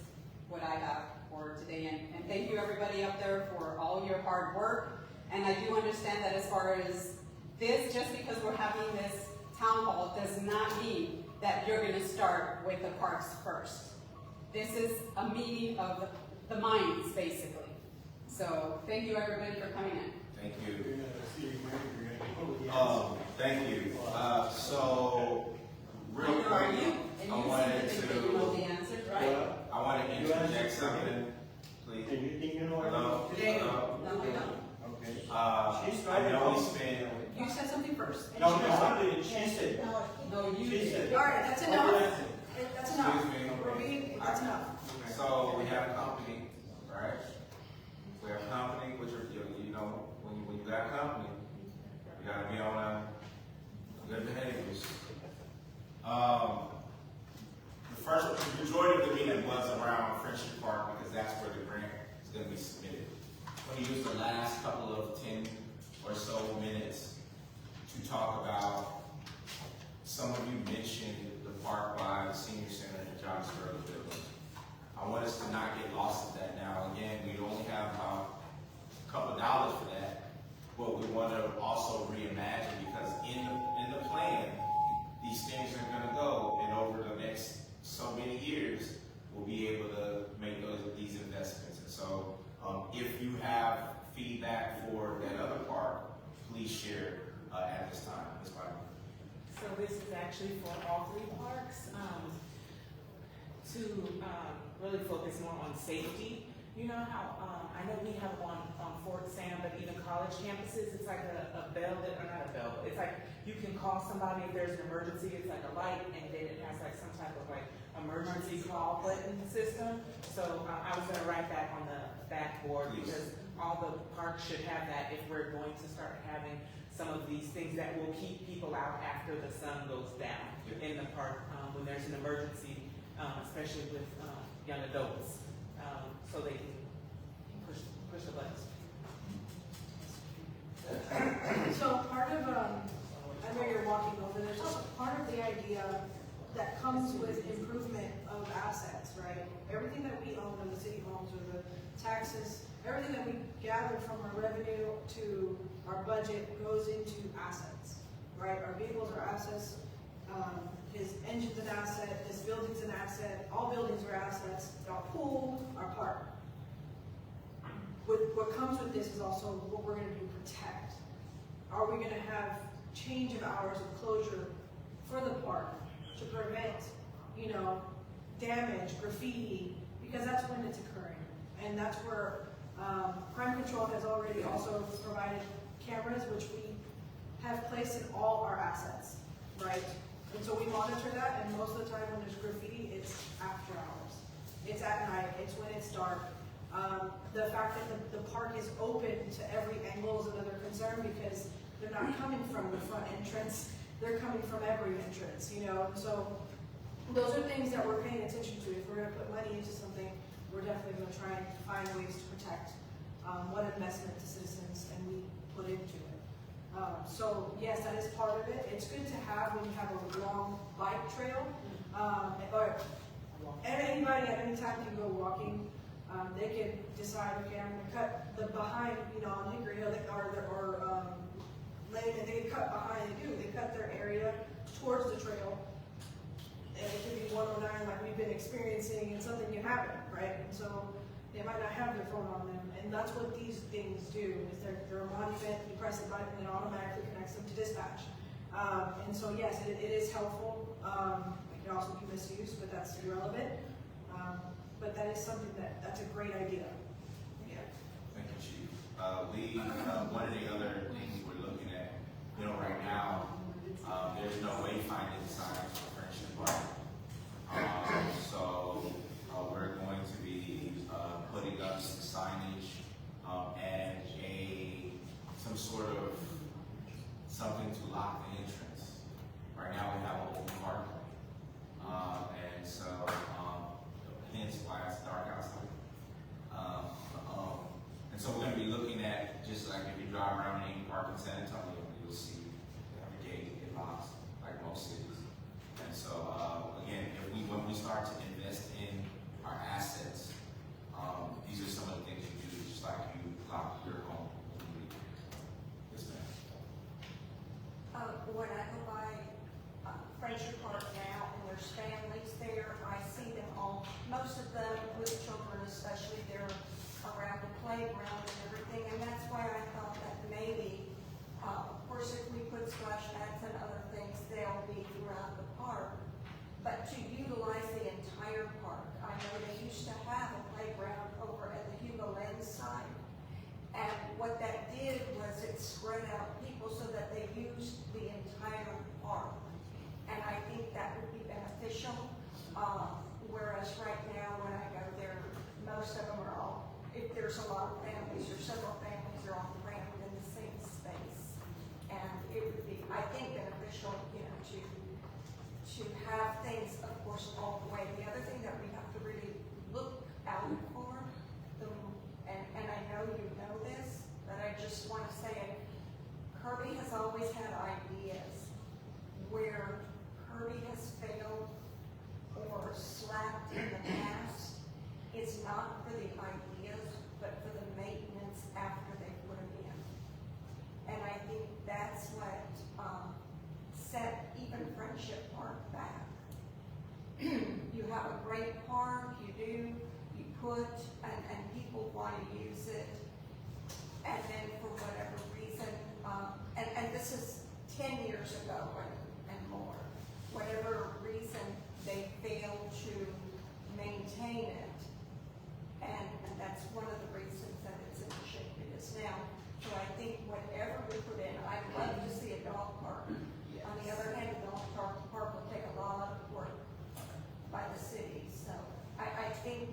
what I have for today. And thank you everybody up there for all your hard work. And I do understand that as far as this, just because we're having this town hall does not mean that you're gonna start with the parks first. This is a meeting of the minds, basically. So thank you everybody for coming in. Thank you. You're gonna see, Thank you. So, real quick, Are you? And I you wanted seem to think that you know the to, answers, right? I want to interject something, please. And you think you know Hello? everything? Hello? No, I don't. Okay. She I started know we off- spent, You said something first. and No, she- no, I didn't. She said. No, you She did. said. All right, that's Okay, enough. that's it. That's enough. Excuse me. We're being, that's enough. so we have a company, right? We have a company, which are, you know, when you got a company, you gotta be on good behaviors. The majority of the meeting was around Friendship Park, because that's where the grant is gonna be submitted. I'm gonna use the last couple of 10 or so minutes to talk about, some of you mentioned the park by the senior center and Johnsburg building. I want us to not get lost in that now. Again, we only have about a couple of dollars for that, but we want to also reimagine, because in the plan, these things are going to go, and over the next so many years, we'll be able to make these investments. And so, if you have feedback for that other park, please share at this time. Ms. Bynum. So this is actually for all three parks, to really focus more on safety. You know how, I know we have one on Fort Sam, but even college campuses, it's like a bell that, or not a bell, but it's like you can call somebody if there's an emergency. It's like a light, and then it has like some type of like emergency call button system. So I was gonna write that on the backboard, because all the parks should have that if we're going to start having some of these things that will keep people out after the sun goes down in the park when there's an emergency, especially with young adults, so they can push the buttons. So part of, I know you're walking over, there's also part of the idea that comes with improvement of assets, right? Everything that we own in the city homes, or the taxes, everything that we gather from our revenue to our budget goes into assets, right? Our vehicles are assets, his engine's an asset, his building's an asset, all buildings are assets, our pool, our park. What comes with this is also what we're gonna do, protect. Are we gonna have change of hours of closure for the park to prevent, you know, damage, graffiti, because that's when it's occurring. And that's where crime control has already also provided cameras, which we have placed in all our assets, right? And so we monitor that, and most of the time when there's graffiti, it's after hours. It's at night, it's when it's dark. The fact that the park is open to every angle is another concern, because they're not coming from the front entrance, they're coming from every entrance, you know? So those are things that we're paying attention to. If we're gonna put money into something, we're definitely gonna try and find ways to protect what investment to citizens and we put into it. So yes, that is part of it. It's good to have when you have a long bike trail, or anybody at any time can go walking. They can decide, okay, I'm gonna cut the behind, you know, on Hickory Hill, they cut behind, they cut their area towards the trail. And it could be 109 like we've been experiencing, and something can have it, right? And so they might not have their phone on them, and that's what these things do, is they're a monument, you press the button, and it automatically connects them to dispatch. And so yes, it is helpful, it can also be misused, but that's irrelevant. But that is something that's a great idea. Yeah. Thank you, Chief. One of the other things we're looking at, right now, there's no wayfinding signs for Friendship Park. So we're going to be putting up some signage and some sort of something to lock the entrance. Right now we have an open park, and so hence why it's dark outside. And so we're going to be looking at, just like if you drive around any park in San Antonio, you'll see every gate it locks, like most cities. And so again, when we start to invest in our assets, these are some of the things you do, just like you lock your home. Yes, ma'am. When I go by Friendship Park now and there's families there, I see them all, most of them with children especially, they're around the playground and everything, and that's why I thought that maybe, of course, if we put splash pads and other things, they'll be throughout the park. But to utilize the entire park, I know they used to have a playground over at the Hugo Lens side, and what that did was it spread out people so that they used the entire park. And I think that would be beneficial, whereas right now when I go there, most of them are all, if there's a lot of families or several families are all crammed in the same space. And it would be, I think, beneficial, to have things, of course, all the way. The other thing that we have to really look out for, and I know you know this, but I just want to say it, Kirby has always had ideas where Kirby has failed or slacked in the past. It's not for the ideas, but for the maintenance after they put them in. And I think that's what set even Friendship Park back. You have a great park, you put, and people want to use it, and then for whatever reason, and this is 10 years ago and more, whatever reason they fail to maintain it, and that's one of the reasons that it's in the shape it is now. So I think whatever we put in, I'd love to see a dog park. On the other hand, the dog park will take a lot of work by the city, so I think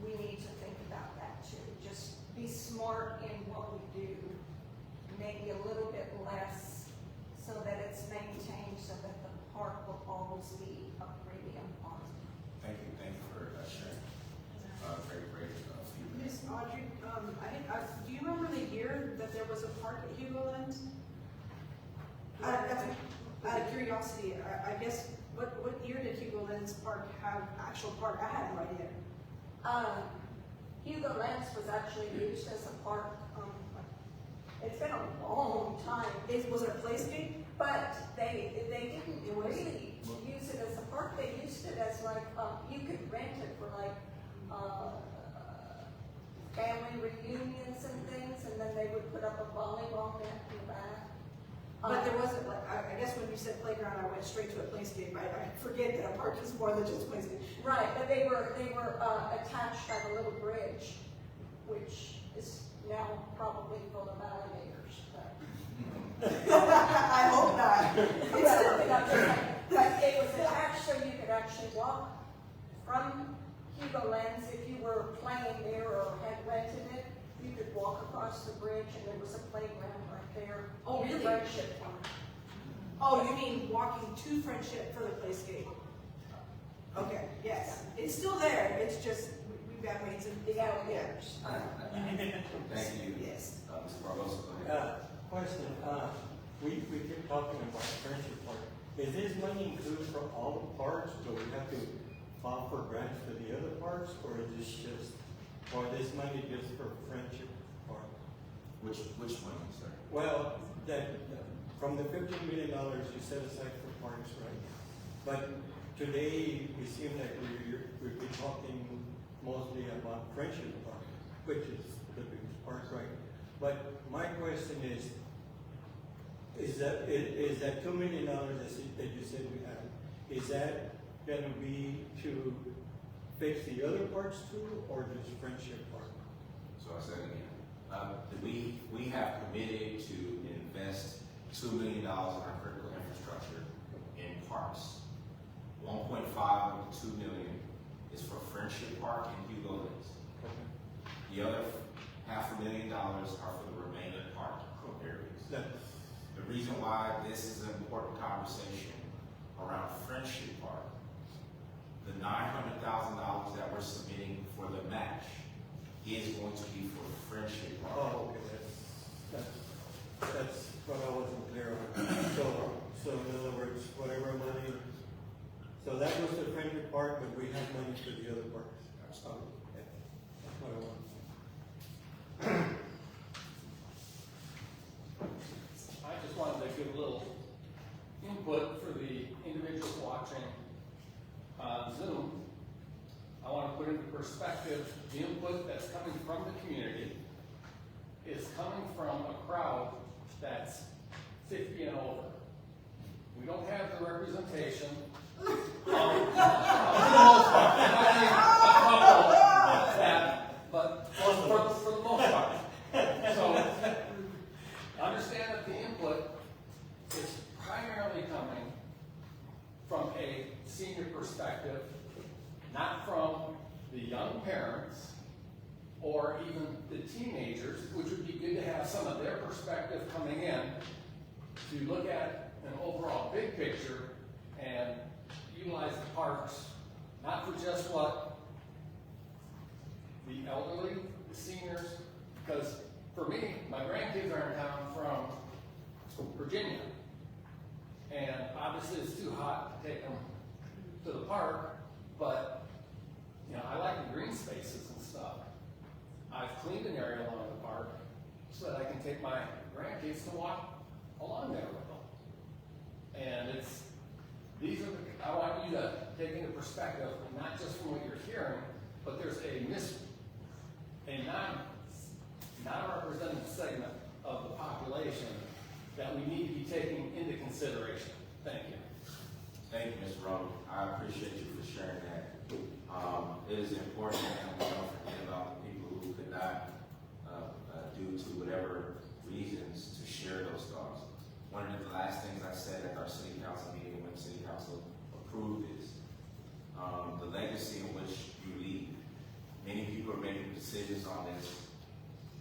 we need to think about that too. Just be smart in what we do, maybe a little bit less, so that it's maintained, so that the park will always be a premium park. Thank you for sharing. Great feedback. Miss Audrey, do you remember the year that there was a park at Hugo Lens? Out of curiosity, I guess, what year did Hugo Lens Park have actual park? I had no idea. Hugo Lens was actually used as a park. It's been a long time. Was it a playscape? But they didn't really use it as a park. They used it as like, you could rent it for like family reunions and things, and then they would put up a volleyball net in the back. But there wasn't, like, I guess when you said playground, I went straight to a playscape. I forget that a park is more than just a playscape. Right, but they were attached by the little bridge, which is now probably full of alligators. I hope not. But it was attached so you could actually walk from Hugo Lens. If you were playing there or had rented it, you could walk across the bridge, and there was a playground right there. Oh, really? Friendship Park. Oh, you mean walking to Friendship for the playscape? Okay, yes. It's still there, it's just, we've got ways of, The alligators. Thank you. Yes. Mr. Barbosa, go ahead. Question, we keep talking about Friendship Park. Is this money included for all the parks, but we have to file for grants for the other parks, or is this just, or this money just for Friendship Park? Which one, sir? Well, from the $15 million you set aside for parks, right? But today, we seem like we've been talking mostly about Friendship Park, which is the biggest park, right? But my question is that $2 million that you said we have, is that gonna be to fix the other parts too, or just Friendship Park? So I said again, we have committed to invest $2 million in our critical infrastructure in parks. 1.5 of the $2 million is for Friendship Park and Hugo Links. The other $500,000 are for the remaining park areas. The reason why this is an important conversation around Friendship Park, the $900,000 that we're submitting for the match is going to be for Friendship Park. Oh, okay, that's what I wasn't clear on. So in other words, whatever money, so that was the Friendship Park, but we have money for the other parks. Oh, okay. That's what I want. I just wanted to give a little input for the individuals watching on Zoom. I want to put into perspective the input that's coming from the community is coming from a crowd that's 50 and over. We don't have the representation but for the most part. So understand that the input is primarily coming from a senior perspective, not from the young parents or even the teenagers, which would be good to have some of their perspective coming in to look at an overall big picture and utilize the parks, not for just what the elderly, the seniors, because for me, my grandkids are in town from Virginia, and obviously it's too hot to take them to the park, but you know, I like the green spaces and stuff. I've cleaned an area along the park so that I can take my grandkids to walk along there with them. And I want you to take into perspective, not just from what you're hearing, but there's a non-represented segment of the population that we need to be taking into consideration. Thank you. Thank you, Mr. Rowe. I appreciate you for sharing that. It is important that we don't forget about the people who could not, due to whatever reasons, to share those thoughts. One of the last things I said at our city council meeting when city council approved is the legacy in which you leave. Many people are making decisions on this,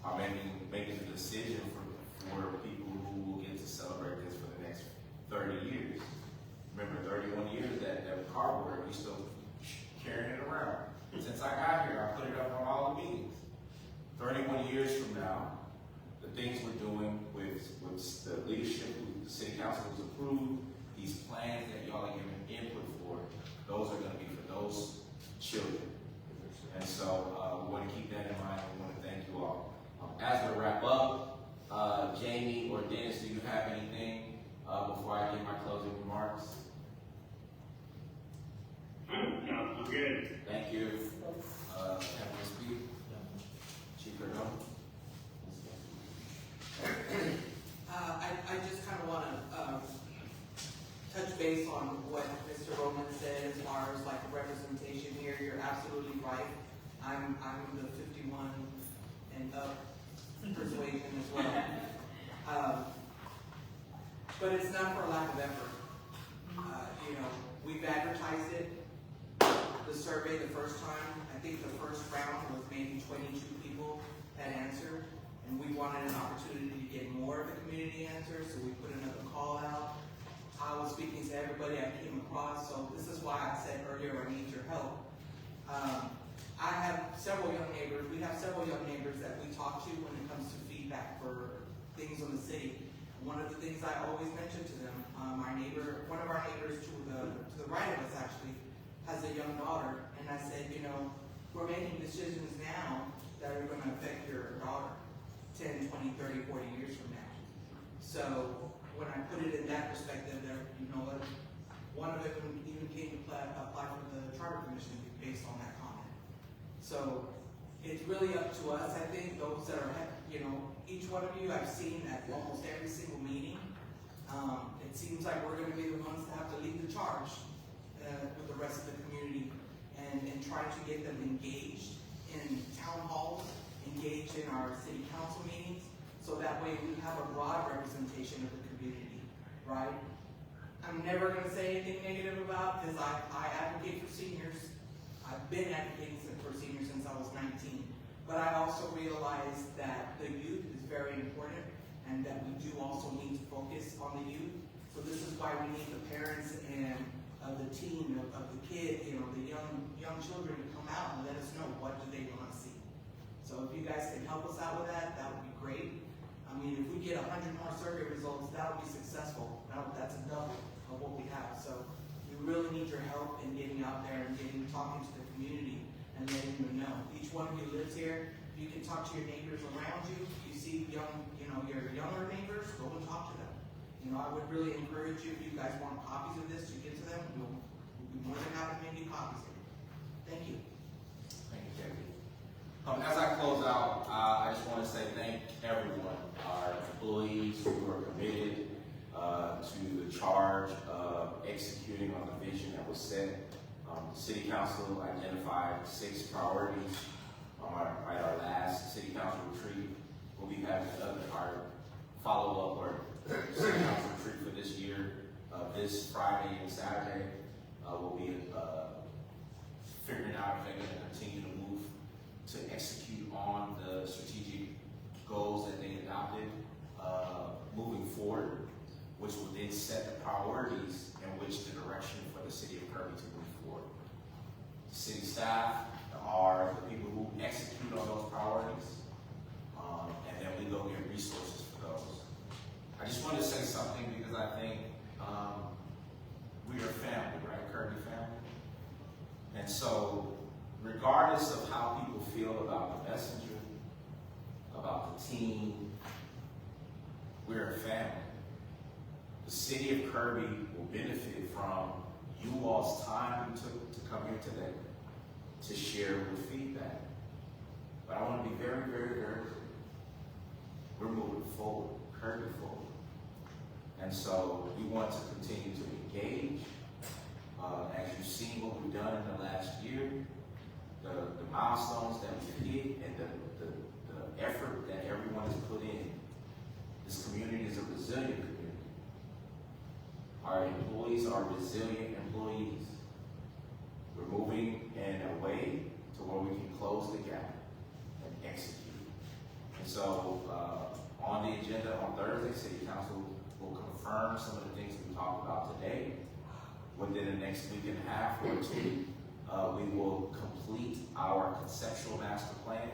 are making the decision for people who will get to celebrate this for the next 30 years. Remember, 31 years that cardboard, we still carrying it around. Since I got here, I put it up on all the meetings. 31 years from now, the things we're doing with the leadership, the city council has approved, these plans that y'all are giving input for, those are going to be for those children. And so we want to keep that in mind. We want to thank you all. As we wrap up, Jamie or Dennis, do you have anything before I give my closing remarks? No, I'm good. Thank you. Can we speak? Chief Cardone? I just kind of want to touch base on what Mr. Roman said as far as like representation here. You're absolutely right. I'm the 51 and up persuasion as well. But it's not for lack of effort. We've advertised it. The survey the first time, I think the first round was maybe 22 people that answered, and we wanted an opportunity to get more of the community answers, so we put another call out. I was speaking to everybody I came across, so this is why I said earlier I need your help. I have several young neighbors. We have several young neighbors that we talk to when it comes to feedback for things on the city. One of the things I always mention to them, one of our neighbors to the right of us actually, has a young daughter, and I said, we're making decisions now that are going to affect your daughter 10, 20, 30, 40 years from now. So when I put it in that perspective, there, One of them even came to apply for the charter commission based on that comment. So it's really up to us. I think those that are, each one of you I've seen at almost every single meeting. It seems like we're going to be the ones that have to lead the charge with the rest of the community and try to get them engaged in town halls, engaged in our city council meetings, so that way we have a broad representation of the community, right? I'm never going to say anything negative about, because I advocate for seniors. I've been advocating for seniors since I was 19. But I also realize that the youth is very important and that we do also need to focus on the youth. So this is why we need the parents and of the teen, of the kid, the young children to come out and let us know what do they want to see. So if you guys can help us out with that, that would be great. I mean, if we get 100 more survey results, that would be successful. That's a double of what we have. So we really need your help in getting out there and talking to the community and letting them know. Each one of you lives here. If you can talk to your neighbors around you, you see your younger neighbors, go and talk to them. I would really encourage you, if you guys want copies of this to get to them, we'll be more than happy to make you copies of it. Thank you. Thank you, Kirby. As I close out, I just want to say thank everyone, our employees who are committed to the charge of executing on the vision that was set. The City Council identified 6 priorities at our last City Council retreat. We'll be having our follow-up or City Council retreat for this year. This Friday and Saturday, we'll be figuring out if they're going to continue to move to execute on the strategic goals that they adopted moving forward, which will then set the priorities in which the direction for the city of Kirby to move forward. City staff are the people who execute on those priorities, and then we go get resources for those. I just wanted to say something because I think we are family, right? Kirby family. And so, regardless of how people feel about the messenger, about the team, we're a family. The city of Kirby will benefit from you all's time you took to come here today to share with feedback. But I want to be very, very, very clear. We're moving forward, Kirby forward. And so we want to continue to engage. As you've seen what we've done in the last year, the milestones that we've hit and the effort that everyone has put in. This community is a resilient community. Our employees are resilient employees. We're moving in a way to where we can close the gap and execute. And so on the agenda on Thursday, City Council will confirm some of the things we talked about today. Within the next week and a half or 2, we will complete our conceptual master plan,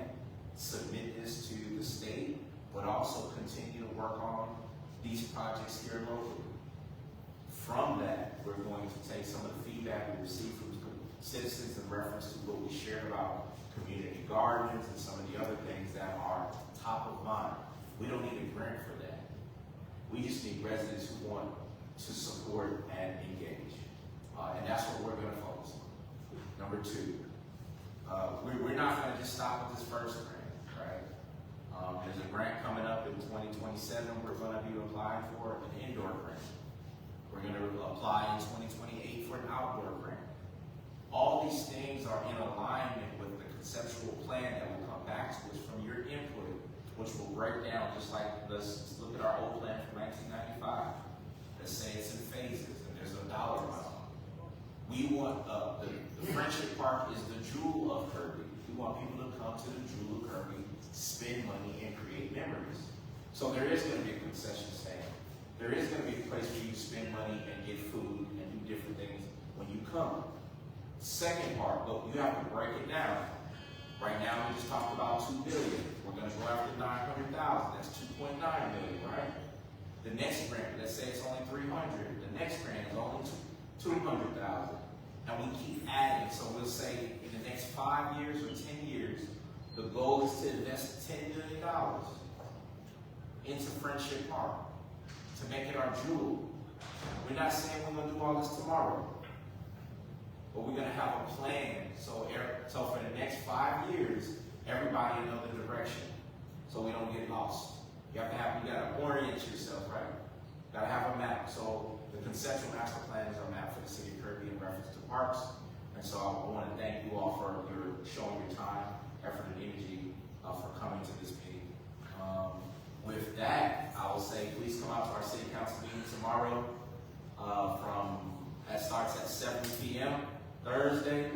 submit this to the state, but also continue to work on these projects here locally. From that, we're going to take some of the feedback we received from citizens in reference to what we shared about community gardens and some of the other things that are top of mind. We don't need a grant for that. We just need residents who want to support and engage. And that's what we're going to focus on. Number 2, we're not going to just stop with this first grant, right? There's a grant coming up in 2027 we're going to be applying for, an indoor grant. We're going to apply in 2028 for an outdoor grant. All these things are in alignment with the conceptual plan that will come back to us from your input, which will break down just like, let's look at our old plan from 1995. Let's say it's in phases and there's a dollar amount. We want, the Friendship Park is the jewel of Kirby. We want people to come to the jewel of Kirby, spend money, and create memories. So there is going to be a concession stand. There is going to be a place for you to spend money and get food and do different things when you come. Second part, look, you have to break it down. Right now, we just talked about $2 billion. We're going to go after $900,000. That's $2.9 million, right? The next grant, let's say it's only $300. The next grant is only $200,000. And we keep adding. So we'll say in the next 5 years or 10 years, the goal is to invest $10 million into Friendship Park to make it our jewel. We're not saying we're gonna do all this tomorrow, but we're gonna have a plan. So for the next 5 years, everybody know the direction, so we don't get lost. You gotta orient yourself, right? You gotta have a map. So the conceptual master plan is our map for the city of Kirby in reference to parks. And so I want to thank you all for showing your time, effort, and energy for coming to this meeting. With that, I will say, please come out to our city council meeting tomorrow. That starts at 7 p.m. Thursday.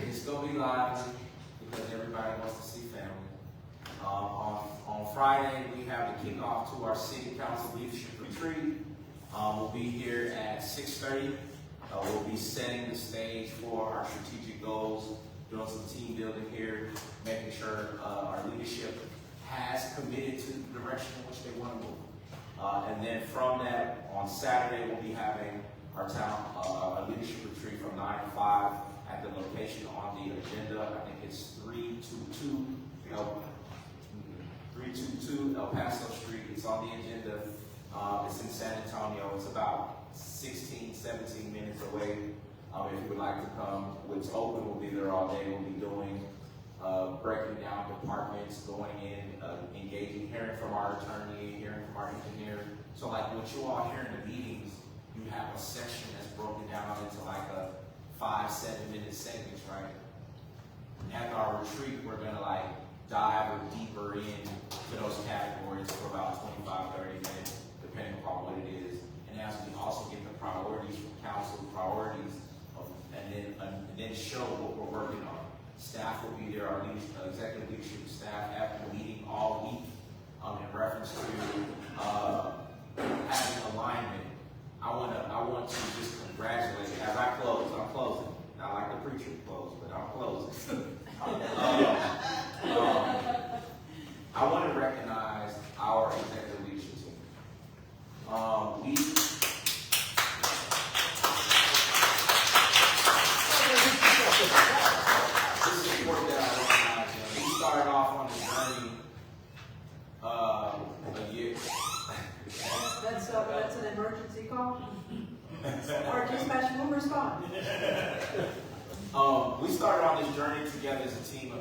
It's gonna be lively because everybody wants to see family. On Friday, we have the kickoff to our city council leadership retreat. We'll be here at 6:30. We'll be setting the stage for our strategic goals, doing some team building here, making sure our leadership has committed to the direction in which they want to move. And then from that, on Saturday, we'll be having our town leadership retreat from 9 to 5 at the location on the agenda. I think it's 322 El Paso Street. It's on the agenda. It's in San Antonio. It's about 16, 17 minutes away. If you would like to come, it's open. We'll be there all day. We'll be doing, breaking down departments, going in, engaging, hearing from our attorney, hearing from our engineer. So like what you all hear in the meetings, you have a section that's broken down into like a 5-7 minute segments, right? After our retreat, we're gonna like dive deeper into those categories for about 25-30 minutes, depending upon what it is. And as we also get the priorities from council, and then show what we're working on. Staff will be there, our executive leadership staff have been meeting all week in reference to having alignment. I want to just congratulate, as I close, I'm closing. Not like the preacher close, but I'm closing. I want to recognize our executive leadership team. This is important that I recognize. We started off on the journey a year. That's an emergency call? Or dispatch will respond? We started on this journey together as a team a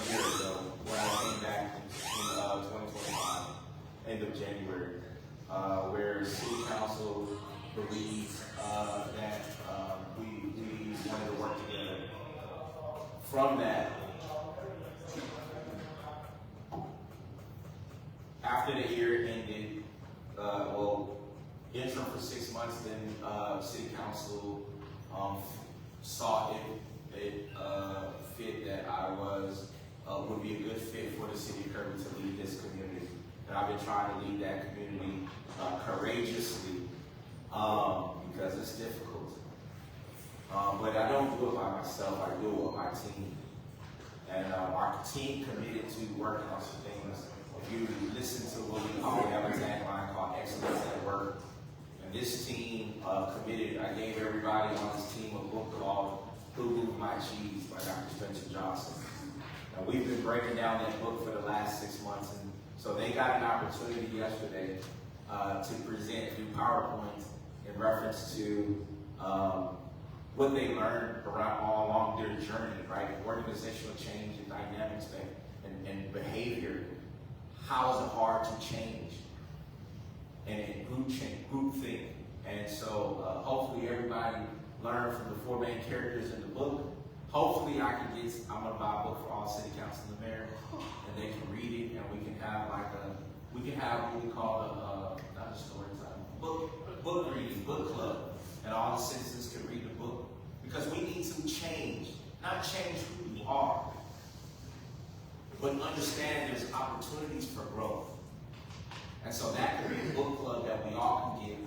year ago when I came back in 2025, end of January, where City Council believed that we wanted to work together. From that, after the year ended, interim for 6 months, then City Council saw it fit that I would be a good fit for the city of Kirby to lead this community. And I've been trying to lead that community courageously because it's difficult. But I don't do it by myself, I do it with my team. And our team committed to working on some things. If you listen to what we have a tagline called Excellence at Work. And this team committed, I gave everybody on this team a book called Who Moved My Cheese by Dr. Spencer Johnson. And we've been breaking down that book for the last 6 months. And so they got an opportunity yesterday to present new PowerPoints in reference to what they learned all along their journey, right? Organizational change and dynamics and behavior. How is it hard to change? And group think. And so hopefully everybody learned from the 4 main characters in the book. Hopefully I'm gonna buy a book for all city council and the mayor, and they can read it, and we can have what we call not a story time, book reading, book club, and all the citizens can read the book. Because we need to change, not change who you are, but understand there's opportunities for growth. And so that could be a book club that we all can get. If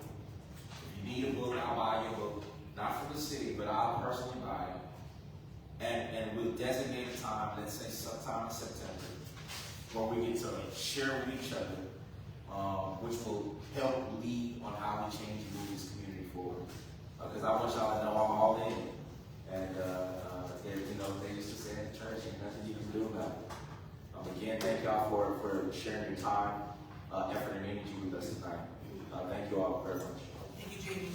you need a book, I'll buy you a book. Not from the city, but I'll personally buy it. And we'll designate a time, let's say sometime in September, where we get to share with each other, which will help lead on how we change and move this community forward. Because I want y'all to know I'm all in. And they used to say at the church, ain't nothing you can do about it. Again, thank y'all for sharing your time, effort, and energy with us tonight. Thank you all very much. Thank you, Jamie.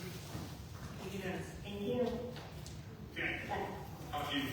Thank you, Dennis. Thank you. Okay, how do you?